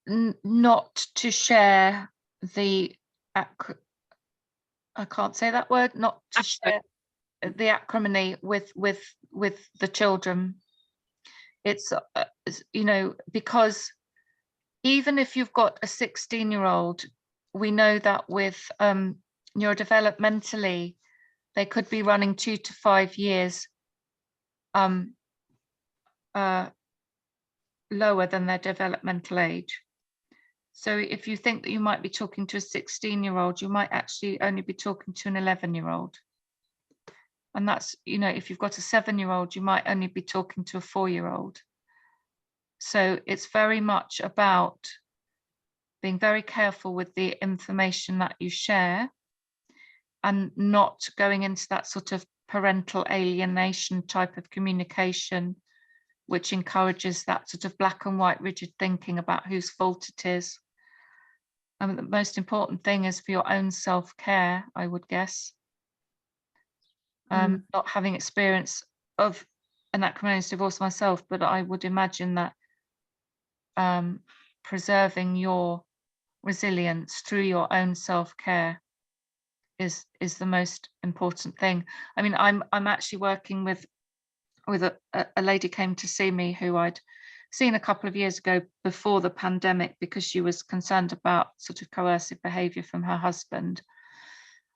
Speaker 2: Not to share the I can't say that word, not to share the acrimony with the children. It's you know, because even if you've got a 16-year-old, we know that with neurodevelopmentally, they could be running 2 to 5 years lower than their developmental age. So if you think that you might be talking to a 16-year-old, you might actually only be talking to an 11-year-old. And that's, you know, if you've got a 7-year-old, you might only be talking to a 4-year-old. So it's very much about being very careful with the information that you share, and not going into that sort of parental alienation type of communication, which encourages that sort of black and white rigid thinking about whose fault it is. I mean, the most important thing is for your own self-care, I would guess. Not having experience of an acrimonious divorce myself, but I would imagine that preserving your resilience through your own self-care is the most important thing. I mean, I'm actually working with a lady came to see me who I'd seen a couple of years ago before the pandemic, because she was concerned about sort of coercive behaviour from her husband.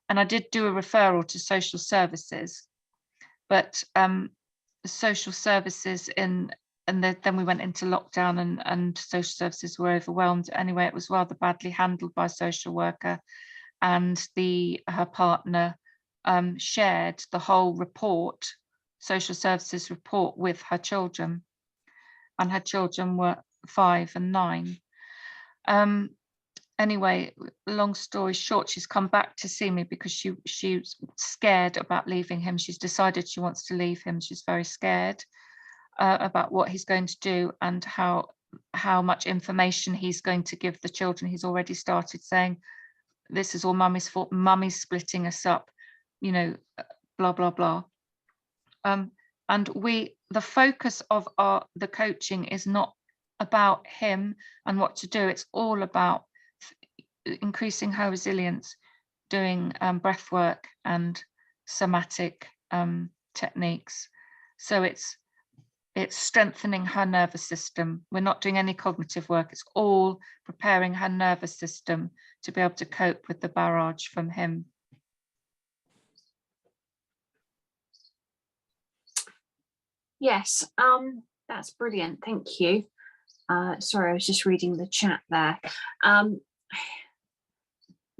Speaker 2: And I did do a referral to social services, but social services then we went into lockdown, and social services were overwhelmed. Anyway, it was rather badly handled by a social worker, and her partner shared the whole report, social services report, with her children, and her children were 5 and 9. Anyway, long story short, she's come back to see me because she's scared about leaving him. She's decided she wants to leave him. She's very scared about what he's going to do and how much information he's going to give the children. He's already started saying, this is all mummy's fault, mummy's splitting us up, you know, blah, blah, blah. And the focus of the coaching is not about him and what to do. It's all about increasing her resilience, doing breath work and somatic techniques. So it's strengthening her nervous system. We're not doing any cognitive work. It's all preparing her nervous system to be able to cope with the barrage from him.
Speaker 1: Yes, that's brilliant. Thank you. Sorry, I was just reading the chat there.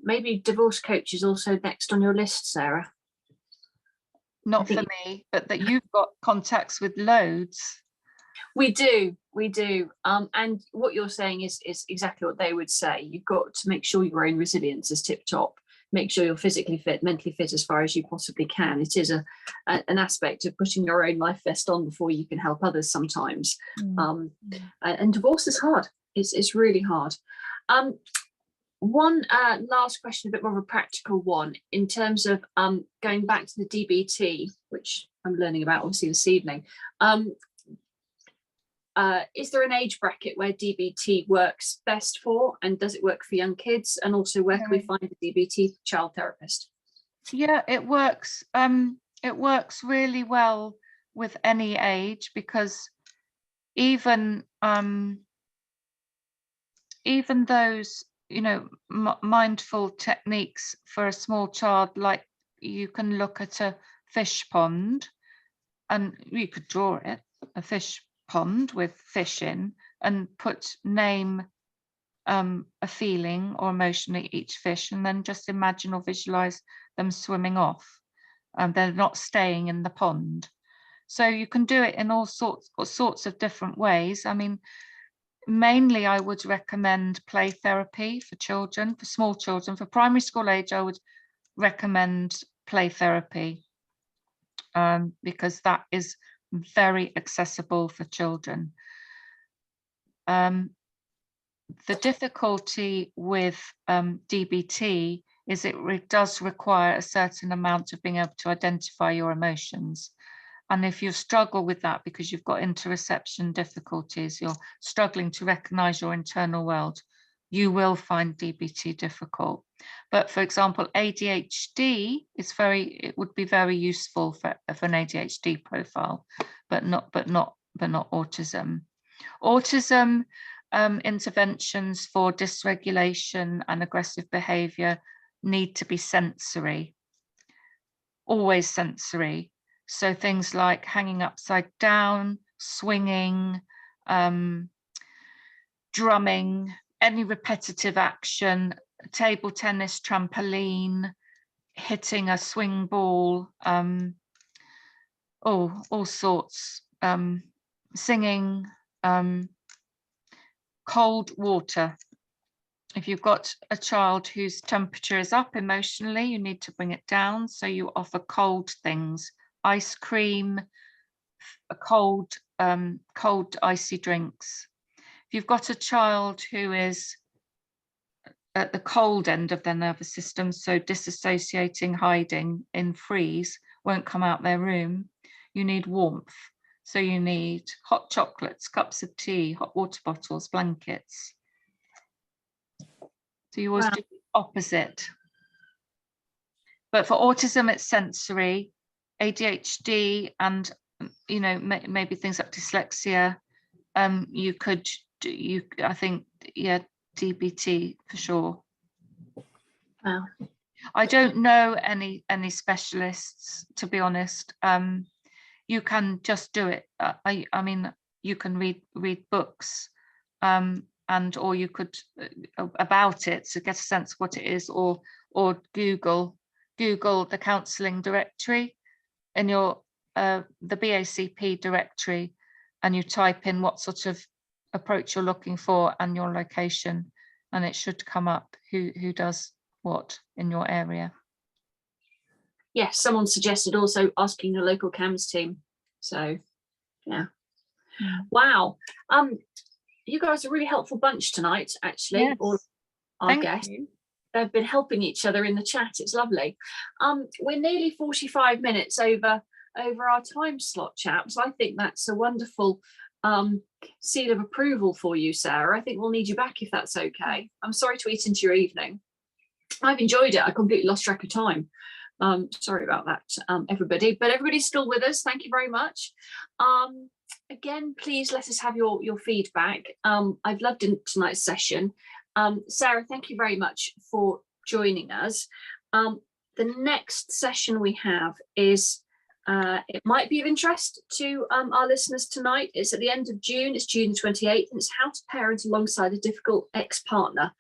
Speaker 1: Maybe divorce coach is also next on your list, Sarah.
Speaker 2: Not for me, but that you've got contacts with loads.
Speaker 1: We do. And what you're saying is exactly what they would say. You've got to make sure your own resilience is tip top. Make sure you're physically fit, mentally fit as far as you possibly can. It is an aspect of putting your own life vest on before you can help others sometimes. And divorce is hard. It's really hard. One last question, a bit more of a practical one, in terms of going back to the DBT, which I'm learning about obviously this evening. Is there an age bracket where DBT works best for, and does it work for young kids? And also, where can we find a DBT child therapist?
Speaker 2: Yeah, it works. It works really well with any age, because even those, you know, mindful techniques for a small child, like you can look at a fish pond and you could draw it, a fish pond with fish in, and name a feeling or emotion at each fish, and then just imagine or visualize them swimming off. They're not staying in the pond. So you can do it in all sorts of different ways. I mean, mainly I would recommend play therapy for children, for small children. For primary school age, I would recommend play therapy, because that is very accessible for children. The difficulty with DBT is it does require a certain amount of being able to identify your emotions. And if you struggle with that because you've got interoception difficulties, you're struggling to recognize your internal world, you will find DBT difficult. But for example, ADHD is it would be very useful for an ADHD profile, but not autism. Autism interventions for dysregulation and aggressive behavior need to be sensory, always sensory. So things like hanging upside down, swinging, drumming, any repetitive action, table tennis, trampoline, hitting a swing ball, all sorts, singing, cold water. If you've got a child whose temperature is up emotionally, you need to bring it down. So you offer cold things, ice cream, cold icy drinks. If you've got a child who is at the cold end of their nervous system, so disassociating, hiding in freeze, won't come out their room. You need warmth. So you need hot chocolates, cups of tea, hot water bottles, blankets. So you always do the opposite. But for autism, it's sensory. ADHD and, you know, maybe things like dyslexia, you could do, I think, yeah, DBT for sure.
Speaker 1: Wow.
Speaker 2: I don't know any specialists, to be honest. You can just do it. I mean, you can read books, and or you could about it to get a sense of what it is, or Google the counselling directory in your the BACP directory, and you type in what sort of approach you're looking for and your location, and it should come up who does what in your area.
Speaker 1: Yes, someone suggested also asking the local CAMS team. So, yeah. Wow. You guys are a really helpful bunch tonight, actually.
Speaker 2: Yes.
Speaker 1: All our guests. They've been helping each other in the chat. It's lovely. We're nearly 45 minutes over our time slot, chaps. I think that's a wonderful seal of approval for you, Sarah. I think we'll need you back if that's okay. I'm sorry to eat into your evening. I've enjoyed it. I completely lost track of time. Sorry about that, everybody, but everybody's still with us. Thank you very much. Again, please let us have your feedback. I've loved tonight's session. Sarah, thank you very much for joining us. The next session we have is, it might be of interest to our listeners tonight. It's at the end of June. It's June 28th, and it's how to parent alongside a difficult ex-partner.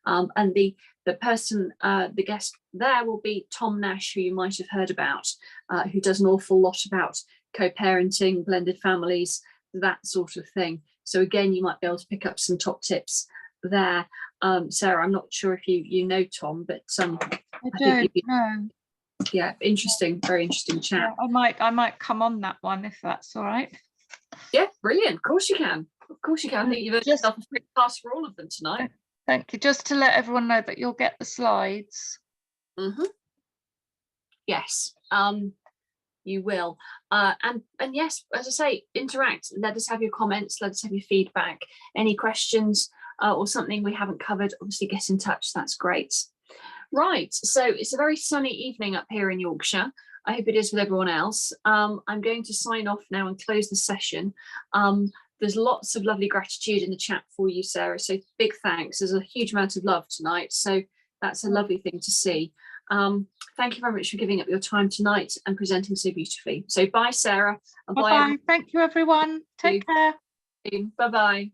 Speaker 1: And the person, the guest there will be Tom Nash, who you might have heard about, who does an awful lot about co-parenting, blended families, that sort of thing. So again, you might be able to pick up some top tips there. Sarah, I'm not sure if you know Tom, but I
Speaker 2: don't know.
Speaker 1: Yeah, interesting, very interesting chat.
Speaker 2: Yeah, I might come on that one if that's all right.
Speaker 1: Yeah, brilliant. Of course you can. Of course you can. I think you've earned yourself a free pass for all of them tonight.
Speaker 2: Thank you. Just to let everyone know that you'll get the slides.
Speaker 1: Yes, you will. And yes, as I say, interact. Let us have your comments. Let us have your feedback. Any questions or something we haven't covered, obviously get in touch. That's great. Right, so it's a very sunny evening up here in Yorkshire. I hope it is with everyone else. I'm going to sign off now and close the session. There's lots of lovely gratitude in the chat for you, Sarah, so big thanks. There's a huge amount of love tonight, so that's a lovely thing to see. Thank you very much for giving up your time tonight and presenting so beautifully. So bye, Sarah. And
Speaker 2: bye. Thank you, everyone. Take care.
Speaker 1: Bye-bye.